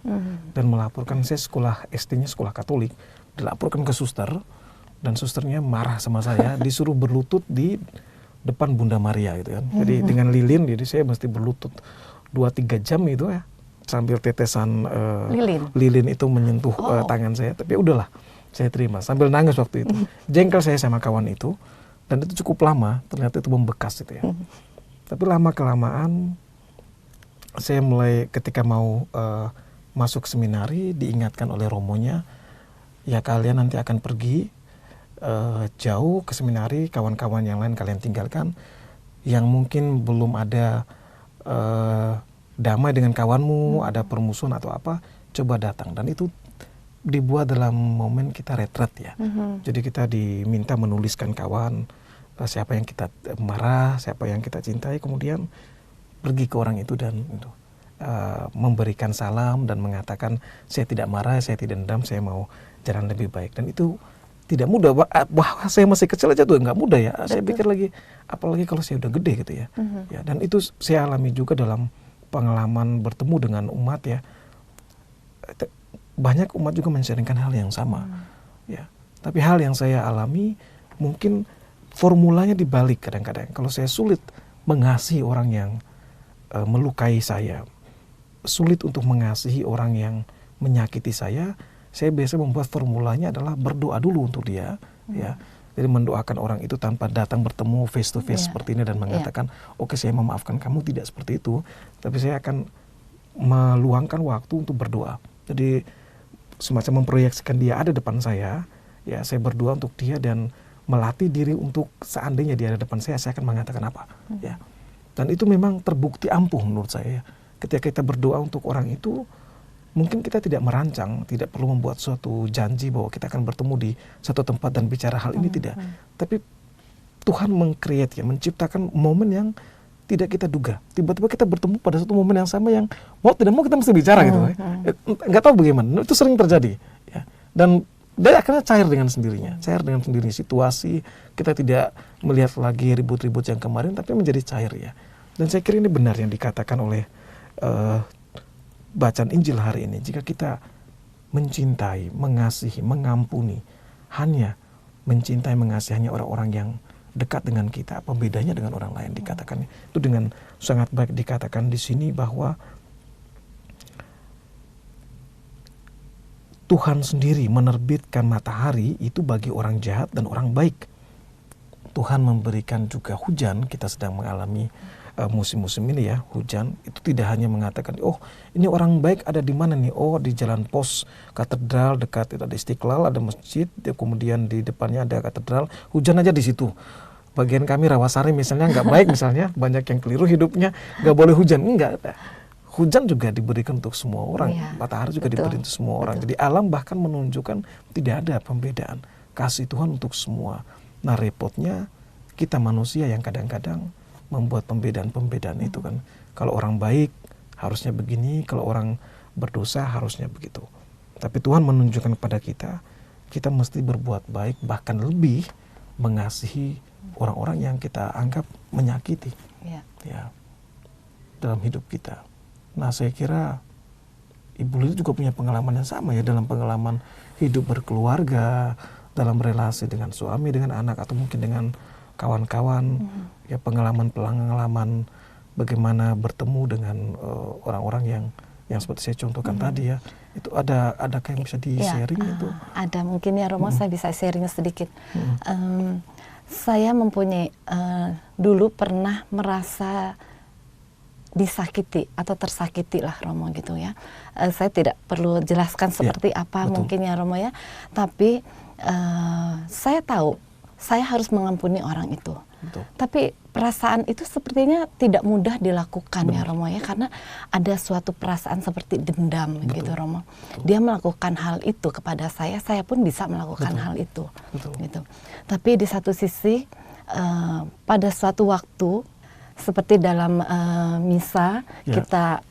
dan melaporkan. Saya sekolah SD-nya sekolah Katolik, dilaporkan ke suster, dan susternya marah sama saya, disuruh berlutut di depan Bunda Maria gitu kan. Jadi dengan lilin, jadi saya mesti berlutut 2-3 jam itu ya, sambil tetesan lilin itu menyentuh tangan saya. Tapi udahlah, saya terima sambil nangis waktu itu. Jengkel saya sama kawan itu, dan itu cukup lama, ternyata itu membekas itu ya. Tapi lama-kelamaan saya mulai ketika mau masuk seminari, diingatkan oleh romonya, ya kalian nanti akan pergi jauh ke seminari, kawan-kawan yang lain kalian tinggalkan, yang mungkin belum ada damai dengan kawanmu, ada permusuhan atau apa, coba datang. Dan itu dibuat dalam momen kita retret ya. Jadi kita diminta menuliskan kawan, siapa yang kita marah, siapa yang kita cintai, kemudian pergi ke orang itu dan memberikan salam dan mengatakan saya tidak marah, saya tidak dendam, saya mau jalan lebih baik. Dan itu tidak mudah, bahwa saya masih kecil aja tuh nggak mudah ya. Saya pikir lagi, apalagi kalau saya udah gede gitu ya. Ya, dan itu saya alami juga dalam pengalaman bertemu dengan umat ya. Banyak umat juga menceritakan hal yang sama. Ya, tapi hal yang saya alami mungkin formulanya dibalik kadang-kadang. Kalau saya sulit mengasihi orang yang melukai saya, sulit untuk mengasihi orang yang menyakiti saya biasa membuat formulanya adalah berdoa dulu untuk dia, ya. Jadi mendoakan orang itu tanpa datang bertemu face to face seperti ini dan mengatakan, oke, saya memaafkan kamu, tidak seperti itu. Tapi saya akan meluangkan waktu untuk berdoa. Jadi semacam memproyeksikan dia ada depan saya, ya, saya berdoa untuk dia dan melatih diri untuk seandainya dia ada depan saya akan mengatakan apa, ya. Dan itu memang terbukti ampuh menurut saya. Ketika kita berdoa untuk orang itu, mungkin kita tidak merancang, tidak perlu membuat suatu janji bahwa kita akan bertemu di satu tempat dan bicara hal ini, tidak. Tapi Tuhan meng-create ya, menciptakan momen yang tidak kita duga. Tiba-tiba kita bertemu pada satu momen yang sama yang mau tidak mau kita mesti bicara gitu. Nggak tahu bagaimana, itu sering terjadi. Ya. Dan akhirnya cair dengan sendirinya, situasi, kita tidak melihat lagi ribut-ribut yang kemarin, tapi menjadi cair ya. Dan saya kira ini benar yang dikatakan oleh bacaan Injil hari ini. Jika kita mencintai, mengasihi, mengampuni, hanya mencintai, mengasihi hanya orang-orang yang dekat dengan kita, apa bedanya dengan orang lain? Dikatakan itu dengan sangat baik dikatakan di sini bahwa Tuhan sendiri menerbitkan matahari itu bagi orang jahat dan orang baik. Tuhan memberikan juga hujan, kita sedang mengalami musim-musim ini ya, hujan itu tidak hanya mengatakan, oh ini orang baik ada di mana nih, oh di Jalan Pos Katedral dekat itu ada Istiqlal, ada masjid, kemudian di depannya ada katedral, hujan aja di situ. Bagian kami Rawasari misalnya nggak baik misalnya, banyak yang keliru hidupnya, nggak boleh hujan, enggak. Hujan juga diberikan untuk semua orang, matahari juga diberikan untuk semua orang. Jadi alam bahkan menunjukkan tidak ada pembedaan, kasih Tuhan untuk semua. Nah repotnya kita manusia yang kadang-kadang membuat pembedaan-pembedaan itu kan. Kalau orang baik harusnya begini, kalau orang berdosa harusnya begitu. Tapi Tuhan menunjukkan kepada kita, kita mesti berbuat baik, bahkan lebih mengasihi orang-orang yang kita anggap menyakiti ya, dalam hidup kita. Nah saya kira Ibu Lili juga punya pengalaman yang sama ya, dalam pengalaman hidup berkeluarga, dalam relasi dengan suami, dengan anak, atau mungkin dengan kawan-kawan, ya pengalaman bagaimana bertemu dengan orang-orang yang seperti saya contohkan tadi ya. Itu ada kayak yang bisa di-sharing itu? Ada mungkin ya Romo, saya bisa sharing sedikit. Saya mempunyai, dulu pernah merasa disakiti atau tersakiti lah Romo gitu ya. Saya tidak perlu jelaskan seperti apa mungkin ya Romo ya. Tapi saya tahu saya harus mengampuni orang itu. Betul. Tapi perasaan itu sepertinya tidak mudah dilakukan ya Romo ya, karena ada suatu perasaan seperti dendam gitu Romo. Dia melakukan hal itu kepada saya pun bisa melakukan hal itu. Gitu. Tapi di satu sisi pada suatu waktu seperti dalam misa kita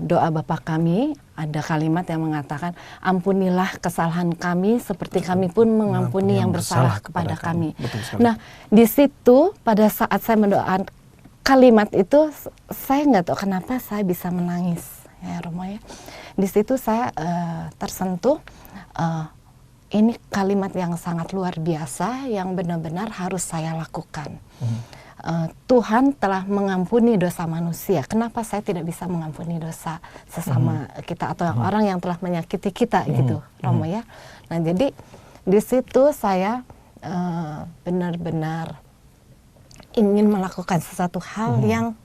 doa Bapa Kami, ada kalimat yang mengatakan ampunilah kesalahan kami seperti kami pun mengampuni yang bersalah kepada kami. Nah, di situ pada saat saya mendoakan kalimat itu, saya nggak tahu kenapa saya bisa menangis ya Romo ya. Di situ saya tersentuh, ini kalimat yang sangat luar biasa yang benar-benar harus saya lakukan. Tuhan telah mengampuni dosa manusia. Kenapa saya tidak bisa mengampuni dosa sesama kita atau orang yang telah menyakiti kita gitu, Romo ya. Nah, jadi di situ saya benar-benar ingin melakukan sesuatu hal yang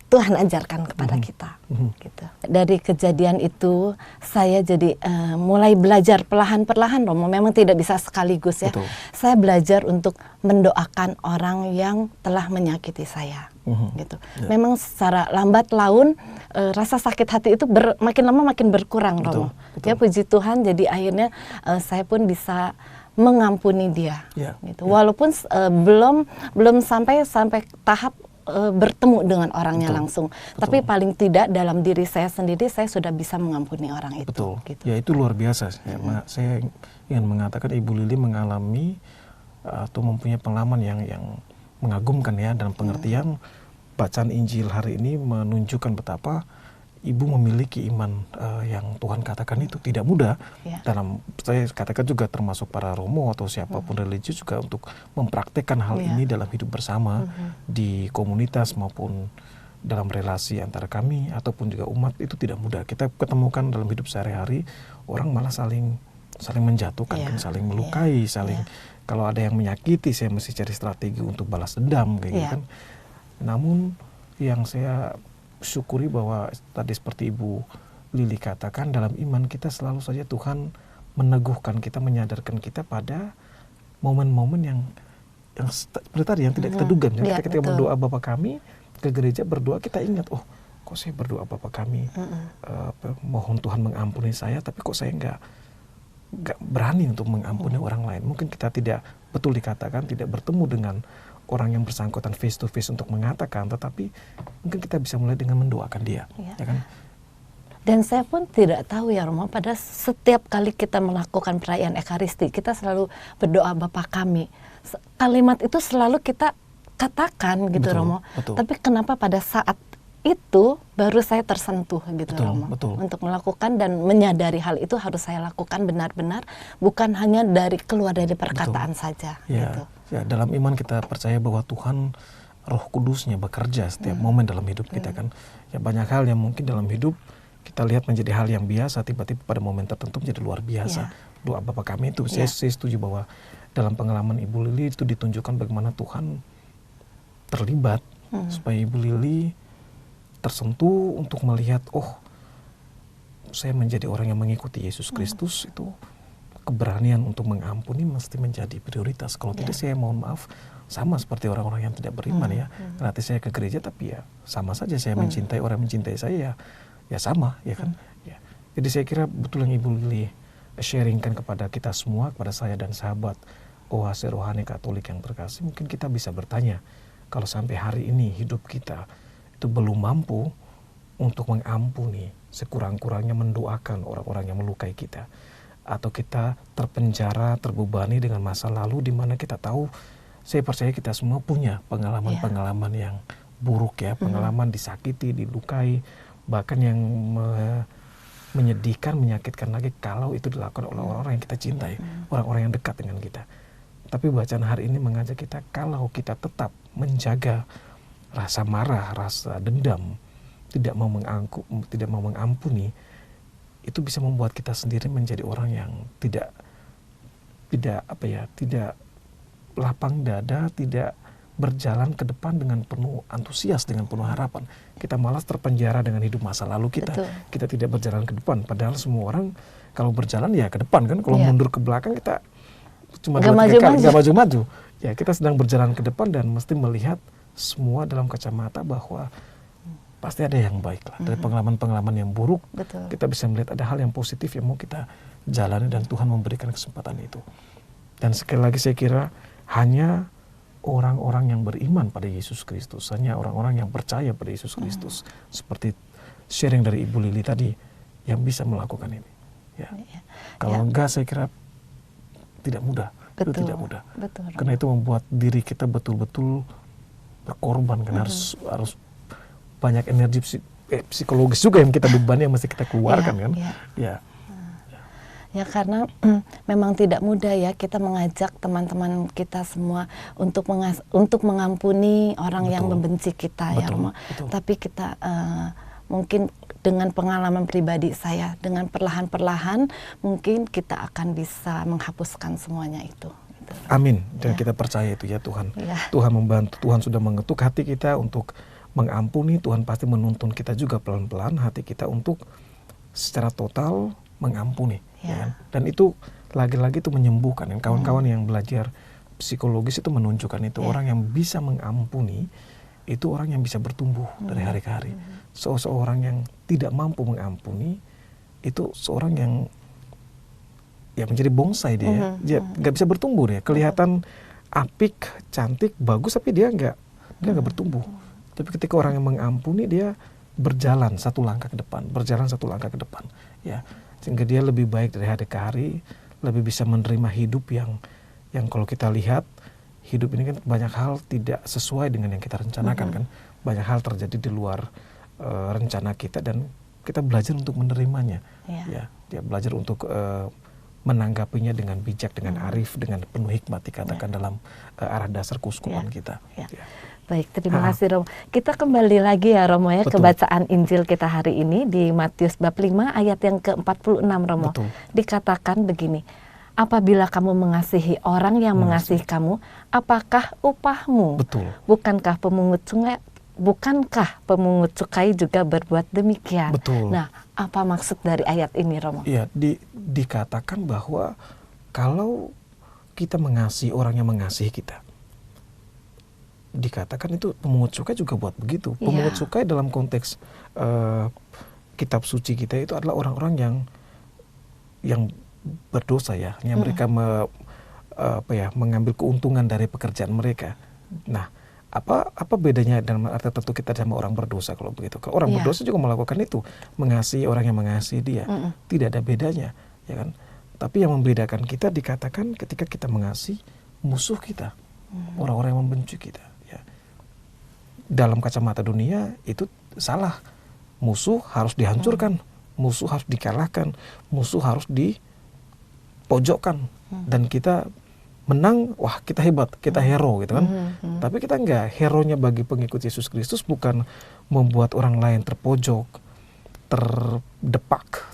Tuhan ajarkan kepada kita. Gitu. Dari kejadian itu saya jadi mulai belajar perlahan-perlahan, Romo. Memang tidak bisa sekaligus ya. Saya belajar untuk mendoakan orang yang telah menyakiti saya. Gitu. Memang secara lambat laun rasa sakit hati itu makin lama makin berkurang, Romo. Ya puji Tuhan. Jadi akhirnya saya pun bisa mengampuni dia. Gitu. Walaupun belum sampai tahap bertemu dengan orangnya langsung. Tapi paling tidak dalam diri saya sendiri saya sudah bisa mengampuni orang itu. Gitu. Ya itu luar biasa. Saya ingin mengatakan Ibu Lili mengalami atau mempunyai pengalaman yang mengagumkan ya, dalam pengertian bacaan Injil hari ini menunjukkan betapa Ibu memiliki iman yang Tuhan katakan itu tidak mudah. Dalam saya katakan juga termasuk para Romo atau siapapun religius juga untuk mempraktekkan hal ini dalam hidup bersama di komunitas maupun dalam relasi antara kami ataupun juga umat itu tidak mudah. Kita ketemukan dalam hidup sehari-hari orang malah saling menjatuhkan, saling melukai, kalau ada yang menyakiti saya mesti cari strategi untuk balas dendam kayak gitu kan. Namun yang saya syukuri bahwa tadi seperti Ibu Lili katakan, dalam iman kita selalu saja Tuhan meneguhkan kita, menyadarkan kita pada momen-momen yang seperti tadi yang tidak kita duga. Ketika berdoa Bapa Kami ke gereja berdoa, kita ingat, oh kok saya berdoa Bapa Kami mohon Tuhan mengampuni saya, tapi kok saya nggak berani untuk mengampuni orang lain. Mungkin kita tidak, betul dikatakan, tidak bertemu dengan orang yang bersangkutan face to face untuk mengatakan, tetapi mungkin kita bisa mulai dengan mendoakan dia, ya kan? Dan saya pun tidak tahu ya Romo, pada setiap kali kita melakukan perayaan Ekaristi, kita selalu berdoa Bapa Kami. Kalimat itu selalu kita katakan gitu Romo. Tapi kenapa pada saat itu baru saya tersentuh gitu Romo. Untuk melakukan dan menyadari hal itu harus saya lakukan benar-benar, bukan hanya keluar dari perkataan saja. Gitu. Ya, dalam iman kita percaya bahwa Tuhan Roh Kudusnya bekerja setiap momen dalam hidup kita kan. Ya banyak hal yang mungkin dalam hidup kita lihat menjadi hal yang biasa, tiba-tiba pada momen tertentu menjadi luar biasa. Doa Bapa Kami itu, saya setuju bahwa dalam pengalaman Ibu Lili itu ditunjukkan bagaimana Tuhan terlibat supaya Ibu Lili tersentuh untuk melihat, oh saya menjadi orang yang mengikuti Yesus Kristus itu keberanian untuk mengampuni mesti menjadi prioritas. Kalau tidak, saya mohon maaf, sama seperti orang-orang yang tidak beriman ya. Nanti saya ke gereja tapi ya sama saja saya mencintai orang yang mencintai saya ya sama ya kan. Ya. Jadi saya kira betul yang Ibu Lili sharingkan kepada kita semua, kepada saya dan sahabat Oase Rohani Katolik yang terkasih, mungkin kita bisa bertanya, kalau sampai hari ini hidup kita itu belum mampu untuk mengampuni, sekurang-kurangnya mendoakan orang-orang yang melukai kita, atau kita terpenjara, terbebani dengan masa lalu di mana kita tahu, saya percaya kita semua punya pengalaman-pengalaman yang buruk ya, pengalaman disakiti, dilukai, bahkan yang menyedihkan, menyakitkan lagi kalau itu dilakukan oleh orang-orang yang kita cintai, orang-orang yang dekat dengan kita. Tapi bacaan hari ini mengajak kita, kalau kita tetap menjaga rasa marah, rasa dendam, tidak mau mengampuni, itu bisa membuat kita sendiri menjadi orang yang tidak lapang dada, tidak berjalan ke depan dengan penuh antusias, dengan penuh harapan. Kita malas terpenjara dengan hidup masa lalu kita. Kita tidak berjalan ke depan. Padahal semua orang kalau berjalan ya ke depan kan. Kalau mundur ke belakang kita cuma 2-3 kali, nggak maju-maju. Ya, kita sedang berjalan ke depan dan mesti melihat semua dalam kacamata bahwa pasti ada yang baik lah. Dari pengalaman-pengalaman yang buruk, Betul. kita bisa melihat ada hal yang positif yang mau kita jalani dan Tuhan memberikan kesempatan itu. Dan sekali lagi saya kira hanya orang-orang yang beriman pada Yesus Kristus, hanya orang-orang yang percaya pada Yesus Kristus, seperti sharing dari Ibu Lili tadi, yang bisa melakukan ini. Ya. Kalau enggak, saya kira tidak mudah. Betul. Itu tidak mudah. Betul. Karena itu membuat diri kita betul-betul berkorban, kan harus banyak energi psikologis juga yang kita bebani, yang mesti kita keluarkan, kan? Ya. Ya, karena memang tidak mudah ya kita mengajak teman-teman kita semua untuk mengampuni orang yang membenci kita, ya Romo. Tapi kita mungkin dengan pengalaman pribadi saya, dengan perlahan-perlahan mungkin kita akan bisa menghapuskan semuanya itu. Amin. Dan kita percaya itu ya Tuhan. Tuhan membantu, Tuhan sudah mengetuk hati kita untuk mengampuni. Tuhan pasti menuntun kita juga pelan-pelan hati kita untuk secara total mengampuni. Ya kan? Dan itu lagi-lagi itu menyembuhkan. Kawan-kawan yang belajar psikologis itu menunjukkan itu orang yang bisa mengampuni itu orang yang bisa bertumbuh dari hari ke hari. Seorang yang tidak mampu mengampuni itu seorang yang ya menjadi bonsai dia. Dia nggak bisa bertumbuh dia. Kelihatan apik, cantik, bagus, tapi dia nggak bertumbuh. Tapi ketika orang yang mengampuni, dia berjalan satu langkah ke depan, ya, sehingga dia lebih baik dari hari ke hari, lebih bisa menerima hidup yang kalau kita lihat hidup ini kan banyak hal tidak sesuai dengan yang kita rencanakan, kan, banyak hal terjadi di luar rencana kita dan kita belajar untuk menerimanya, ya, dia belajar untuk menanggapinya dengan bijak, dengan arif, dengan penuh hikmat dikatakan dalam arah dasar keuskupan kita. Ya. Baik, terima kasih Romo. Kita kembali lagi ya Romo ya, ke bacaan Injil kita hari ini di Matius bab 5 ayat yang ke-46 Romo. Dikatakan begini, apabila kamu mengasihi orang yang mengasihi kamu, apakah upahmu? Bukankah pemungut cukai juga berbuat demikian? Nah, apa maksud dari ayat ini Romo? Iya, dikatakan bahwa kalau kita mengasihi orang yang mengasihi kita, dikatakan itu pemungut cukai juga buat begitu. Pemungut cukai dalam konteks kitab suci kita itu adalah orang-orang yang berdosa ya, yang mereka mengambil keuntungan dari pekerjaan mereka. Nah, apa bedanya dalam arti tentu kita sama orang berdosa kalau begitu? Kalau orang berdosa juga melakukan itu, mengasihi orang yang mengasihi dia, tidak ada bedanya, ya kan? Tapi yang membedakan kita dikatakan ketika kita mengasihi musuh kita, orang-orang yang membenci kita. Dalam kacamata dunia itu salah. Musuh harus dihancurkan, musuh harus dikalahkan, musuh harus dipojokkan, dan kita menang, wah kita hebat, kita hero gitu kan. Tapi kita enggak, heronya bagi pengikut Yesus Kristus bukan membuat orang lain terpojok, terdepak,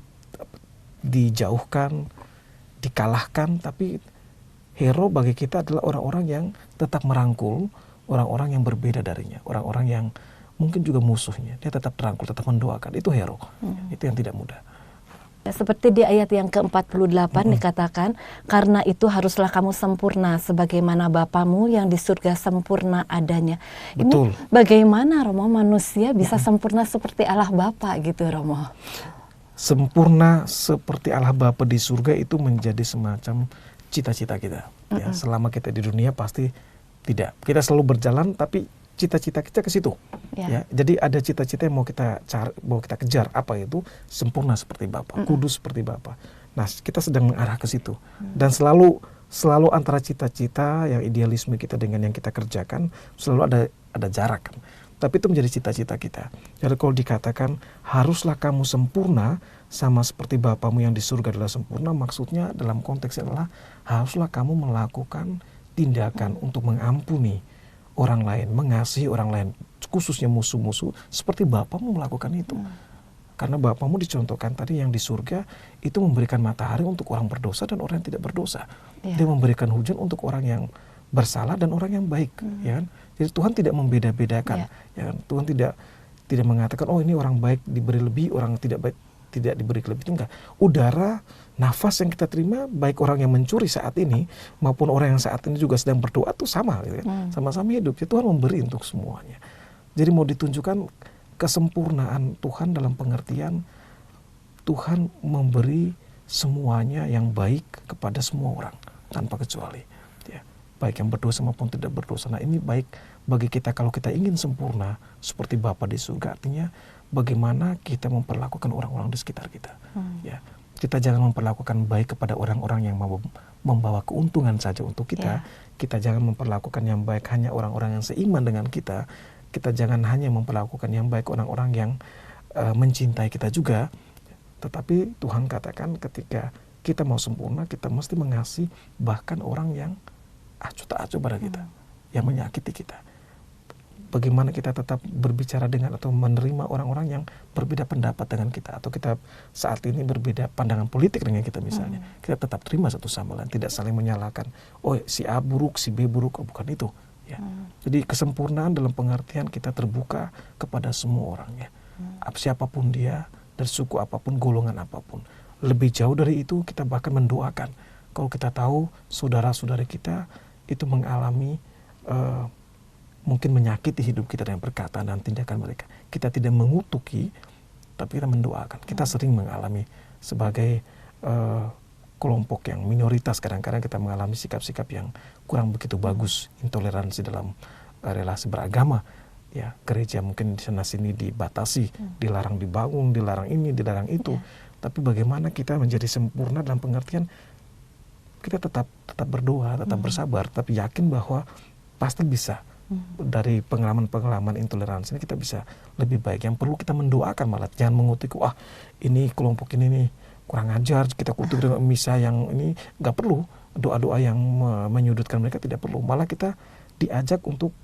dijauhkan, dikalahkan, tapi hero bagi kita adalah orang-orang yang tetap merangkul orang-orang yang berbeda darinya, orang-orang yang mungkin juga musuhnya, dia tetap terangkul, tetap mendoakan. Itu hero. Itu yang tidak mudah. Seperti di ayat yang ke-48 dikatakan, karena itu haruslah kamu sempurna sebagaimana Bapamu yang di surga sempurna adanya. Ini bagaimana Romo manusia bisa sempurna seperti Allah Bapa gitu Romo? Sempurna seperti Allah Bapa di surga itu menjadi semacam cita-cita kita. Ya, selama kita di dunia pasti tidak. Kita selalu berjalan tapi cita-cita kita ke situ. Ya, jadi ada cita-cita yang mau kita cari, mau kita kejar. Apa itu? Sempurna seperti Bapa, kudus seperti Bapa. Nah, kita sedang mengarah ke situ. Dan selalu antara cita-cita yang idealisme kita dengan yang kita kerjakan selalu ada jarak, kan. Tapi itu menjadi cita-cita kita. Jadi kalau dikatakan haruslah kamu sempurna sama seperti Bapamu yang di surga adalah sempurna, maksudnya dalam konteksnya adalah haruslah kamu melakukan tindakan untuk mengampuni orang lain, mengasihi orang lain, khususnya musuh-musuh, seperti Bapamu melakukan itu. Karena Bapamu dicontohkan tadi yang di surga itu memberikan matahari untuk orang berdosa dan orang yang tidak berdosa. Dia memberikan hujan untuk orang yang bersalah dan orang yang baik, ya kan? Jadi Tuhan tidak membeda-bedakan, ya kan? Tuhan tidak mengatakan oh ini orang baik diberi lebih, orang tidak baik tidak diberi kelebihan. Enggak. Udara, nafas yang kita terima, baik orang yang mencuri saat ini maupun orang yang saat ini juga sedang berdoa tuh sama gitu ya. Sama-sama hidup. Ya, Tuhan memberi untuk semuanya. Jadi mau ditunjukkan kesempurnaan Tuhan dalam pengertian Tuhan memberi semuanya yang baik kepada semua orang tanpa kecuali. Ya, baik yang berdosa maupun tidak berdosa. Nah, ini baik bagi kita kalau kita ingin sempurna seperti Bapa di surga. Artinya bagaimana kita memperlakukan orang-orang di sekitar kita. Ya, kita jangan memperlakukan baik kepada orang-orang yang mau membawa keuntungan saja untuk kita. Kita jangan memperlakukan yang baik hanya orang-orang yang seiman dengan kita. Kita jangan hanya memperlakukan yang baik orang-orang yang mencintai kita juga. Tetapi Tuhan katakan ketika kita mau sempurna, kita mesti mengasihi bahkan orang yang acuh tak acuh pada kita, yang menyakiti kita. Bagaimana kita tetap berbicara dengan atau menerima orang-orang yang berbeda pendapat dengan kita, atau kita saat ini berbeda pandangan politik dengan kita misalnya. Kita tetap terima satu sama lain, tidak saling menyalahkan. Oh, si A buruk, si B buruk, oh, bukan itu. Ya. Jadi kesempurnaan dalam pengertian kita terbuka kepada semua orangnya. Siapapun dia, dari suku apapun, golongan apapun. Lebih jauh dari itu, kita bahkan mendoakan. Kalau kita tahu saudara-saudara kita itu mengalami mungkin menyakiti hidup kita dengan perkataan dan tindakan mereka. Kita tidak mengutuki, tapi kita mendoakan. Kita sering mengalami sebagai kelompok yang minoritas, kadang-kadang kita mengalami sikap-sikap yang kurang begitu bagus, intoleransi dalam relasi beragama. Ya, gereja mungkin di sana sini dibatasi, dilarang dibangun, dilarang ini, dilarang itu. Tapi bagaimana kita menjadi sempurna dalam pengertian kita tetap berdoa, tetap bersabar, tapi yakin bahwa pasti bisa. Dari pengalaman-pengalaman intoleransi ini kita bisa lebih baik. Yang perlu kita mendoakan malah, jangan mengutuk, wah ini kelompok ini nih kurang ajar, kita kutuk dengan misa yang ini. Nggak perlu doa-doa yang menyudutkan mereka, tidak perlu. Malah kita diajak untuk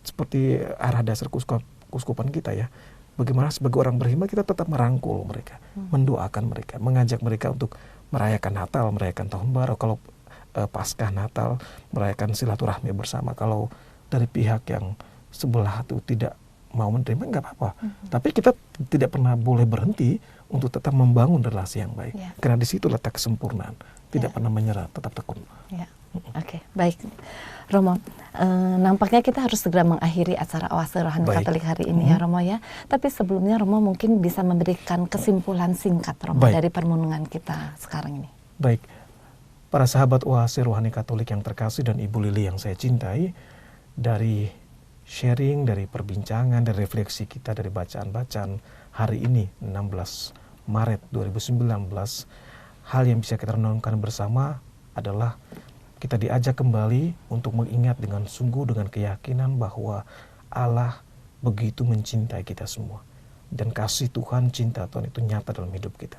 seperti arah dasar kuskupan kita ya, bagaimana sebagai orang beriman kita tetap merangkul mereka, mendoakan mereka, mengajak mereka untuk merayakan Natal, merayakan Tahun Baru. Kalau Paskah, Natal, merayakan silaturahmi bersama. Kalau dari pihak yang sebelah itu tidak mau menerima, nggak apa-apa. Tapi kita tidak pernah boleh berhenti untuk tetap membangun relasi yang baik. Karena di situ letak kesempurnaan. Tidak pernah menyerah, tetap tekun. Oke, baik. Romo, nampaknya kita harus segera mengakhiri acara Oase Rohani Katolik hari ini ya Romo ya. Tapi sebelumnya Romo mungkin bisa memberikan kesimpulan singkat Romo dari permenungan kita sekarang ini. Baik, para sahabat Oase Rohani Katolik yang terkasih dan Ibu Lili yang saya cintai, dari sharing, dari perbincangan, dari refleksi kita, dari bacaan-bacaan hari ini 16 Maret 2019, hal yang bisa kita renungkan bersama adalah kita diajak kembali untuk mengingat dengan sungguh, dengan keyakinan bahwa Allah begitu mencintai kita semua. Dan kasih Tuhan, cinta Tuhan itu nyata dalam hidup kita.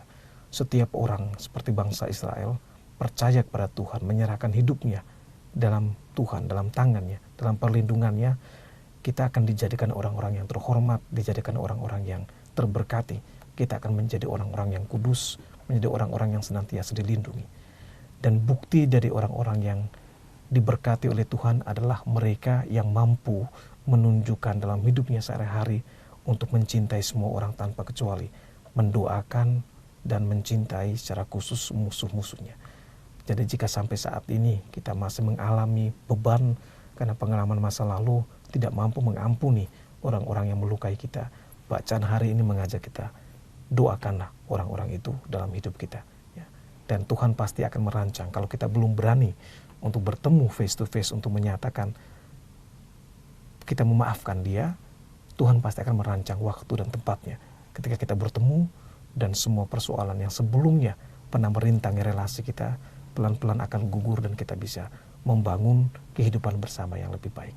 Setiap orang seperti bangsa Israel percaya kepada Tuhan, menyerahkan hidupnya dalam Tuhan, dalam tangannya, dalam perlindungannya, kita akan dijadikan orang-orang yang terhormat, dijadikan orang-orang yang terberkati. Kita akan menjadi orang-orang yang kudus, menjadi orang-orang yang senantiasa dilindungi. Dan bukti dari orang-orang yang diberkati oleh Tuhan adalah mereka yang mampu menunjukkan dalam hidupnya sehari-hari untuk mencintai semua orang tanpa kecuali, mendoakan dan mencintai secara khusus musuh-musuhnya. Jadi jika sampai saat ini kita masih mengalami beban karena pengalaman masa lalu, tidak mampu mengampuni orang-orang yang melukai kita, bacaan hari ini mengajak kita, doakanlah orang-orang itu dalam hidup kita. Ya. Dan Tuhan pasti akan merancang. Kalau kita belum berani untuk bertemu face to face untuk menyatakan kita memaafkan dia, Tuhan pasti akan merancang waktu dan tempatnya. Ketika kita bertemu dan semua persoalan yang sebelumnya pernah merintangi relasi kita, pelan-pelan akan gugur dan kita bisa membangun kehidupan bersama yang lebih baik.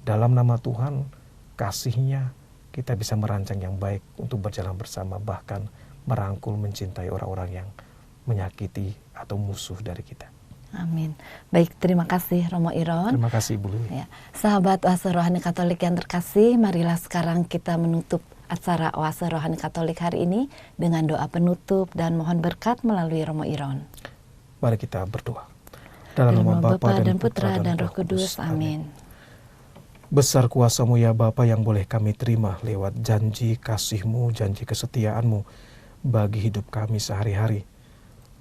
Dalam nama Tuhan, kasih-Nya kita bisa merancang yang baik untuk berjalan bersama, bahkan merangkul, mencintai orang-orang yang menyakiti atau musuh dari kita. Amin. Baik, terima kasih Romo Iron. Terima kasih Ibu Lili. Ya. Sahabat Oase Rohani Katolik yang terkasih, marilah sekarang kita menutup acara Oase Rohani Katolik hari ini dengan doa penutup dan mohon berkat melalui Romo Iron. Mari kita berdoa. Dalam nama Bapa dan Putra dan Roh Kudus. Amin. Besar kuasa-Mu ya Bapa yang boleh kami terima lewat janji kasih-Mu, janji kesetiaan-Mu, bagi hidup kami sehari-hari.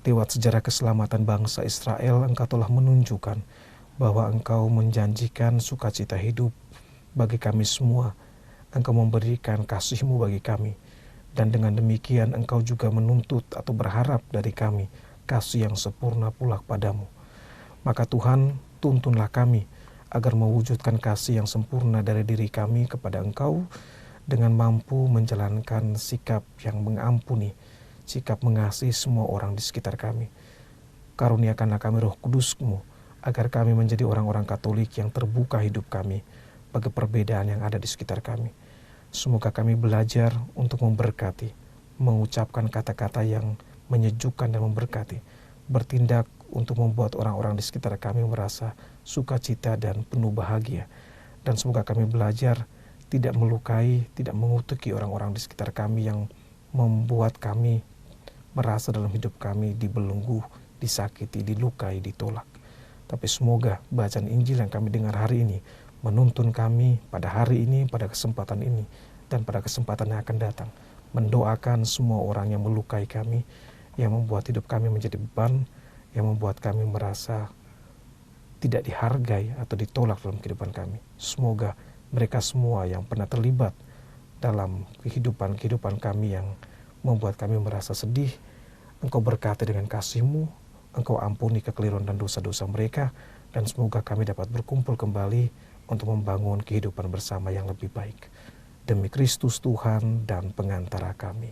Lewat sejarah keselamatan bangsa Israel, Engkau telah menunjukkan bahwa Engkau menjanjikan sukacita hidup bagi kami semua. Engkau memberikan kasih-Mu bagi kami. Dan dengan demikian Engkau juga menuntut atau berharap dari kami kasih yang sempurna pula padamu. Maka Tuhan, tuntunlah kami agar mewujudkan kasih yang sempurna dari diri kami kepada Engkau dengan mampu menjalankan sikap yang mengampuni, sikap mengasihi semua orang di sekitar kami. Karuniakanlah kami Roh Kudus-Mu agar kami menjadi orang-orang Katolik yang terbuka hidup kami bagi perbedaan yang ada di sekitar kami. Semoga kami belajar untuk memberkati, mengucapkan kata-kata yang menyejukkan dan memberkati, bertindak untuk membuat orang-orang di sekitar kami merasa sukacita dan penuh bahagia. Dan semoga kami belajar tidak melukai, tidak mengutuki orang-orang di sekitar kami yang membuat kami merasa dalam hidup kami dibelenggu, disakiti, dilukai, ditolak. Tapi semoga bacaan Injil yang kami dengar hari ini menuntun kami pada hari ini, pada kesempatan ini, dan pada kesempatan yang akan datang, mendoakan semua orang yang melukai kami, yang membuat hidup kami menjadi beban, yang membuat kami merasa tidak dihargai atau ditolak dalam kehidupan kami. Semoga mereka semua yang pernah terlibat dalam kehidupan kami yang membuat kami merasa sedih, Engkau berkati dengan kasih-Mu, Engkau ampuni kekeliruan dan dosa-dosa mereka, dan semoga kami dapat berkumpul kembali untuk membangun kehidupan bersama yang lebih baik. Demi Kristus Tuhan dan pengantara kami.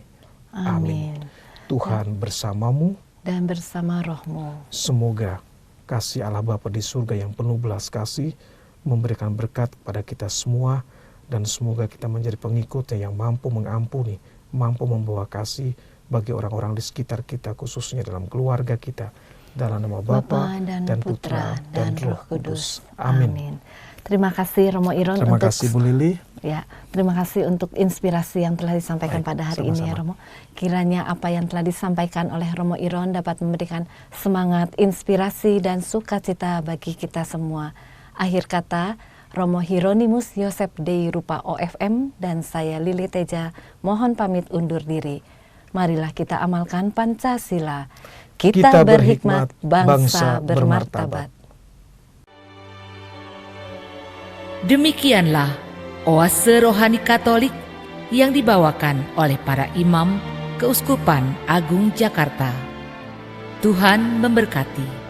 Amin. Tuhan bersamamu Dan bersama rohmu. Semoga kasih Allah Bapa di surga yang penuh belas kasih memberikan berkat kepada kita semua, dan semoga kita menjadi pengikutnya yang mampu mengampuni, mampu membawa kasih bagi orang-orang di sekitar kita, khususnya dalam keluarga kita. Dalam nama Bapa dan Putra dan Roh Kudus. Amin. Terima kasih Romo Iron. Terima kasih Bu Lili. Ya, terima kasih untuk inspirasi yang telah disampaikan pada hari ini ya Romo. Kiranya apa yang telah disampaikan oleh Romo Iron dapat memberikan semangat, inspirasi dan sukacita bagi kita semua. Akhir kata, Romo Hieronimus Yosep Dei Rupa OFM dan saya Lili Teja mohon pamit undur diri. Marilah kita amalkan Pancasila. Kita berhikmat, bangsa bermartabat. Demikianlah Oase Rohani Katolik yang dibawakan oleh para imam Keuskupan Agung Jakarta. Tuhan memberkati.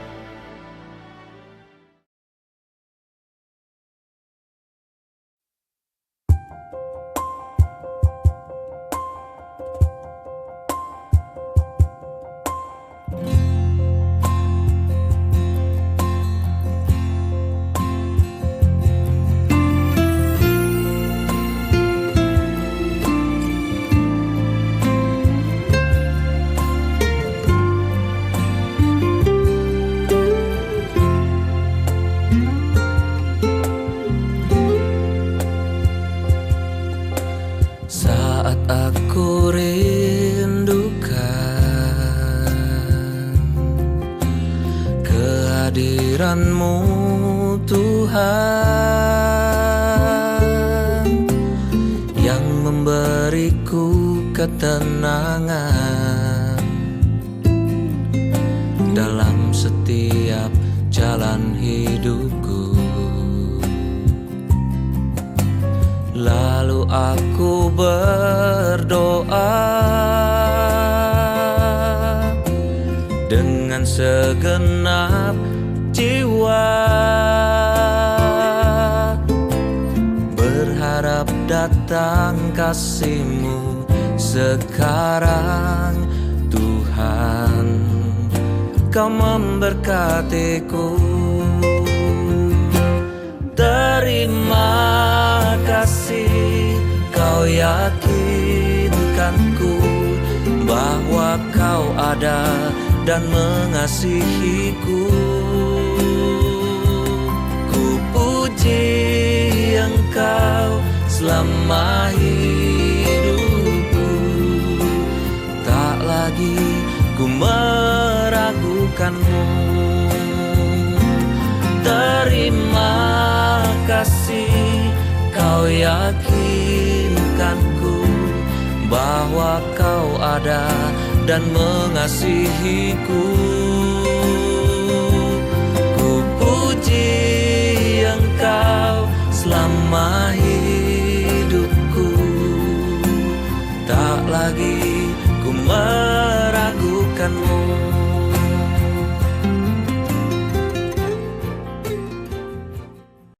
kehadiran-Mu Tuhan, yang memberiku ketenangan dalam setiap jalan hidupku. Lalu aku berdoa dengan segenap jiwa, berharap datang kasih-Mu sekarang. Tuhan, Kau memberkatiku. Terima kasih, Kau yakinkanku bahwa Kau ada dan mengasihiku. Ku puji Engkau selama hidupku, tak lagi ku meragukan-Mu. Terima kasih, Kau yakinkanku bahwa kau ada dan mengasihiku. Ku puji Engkau selama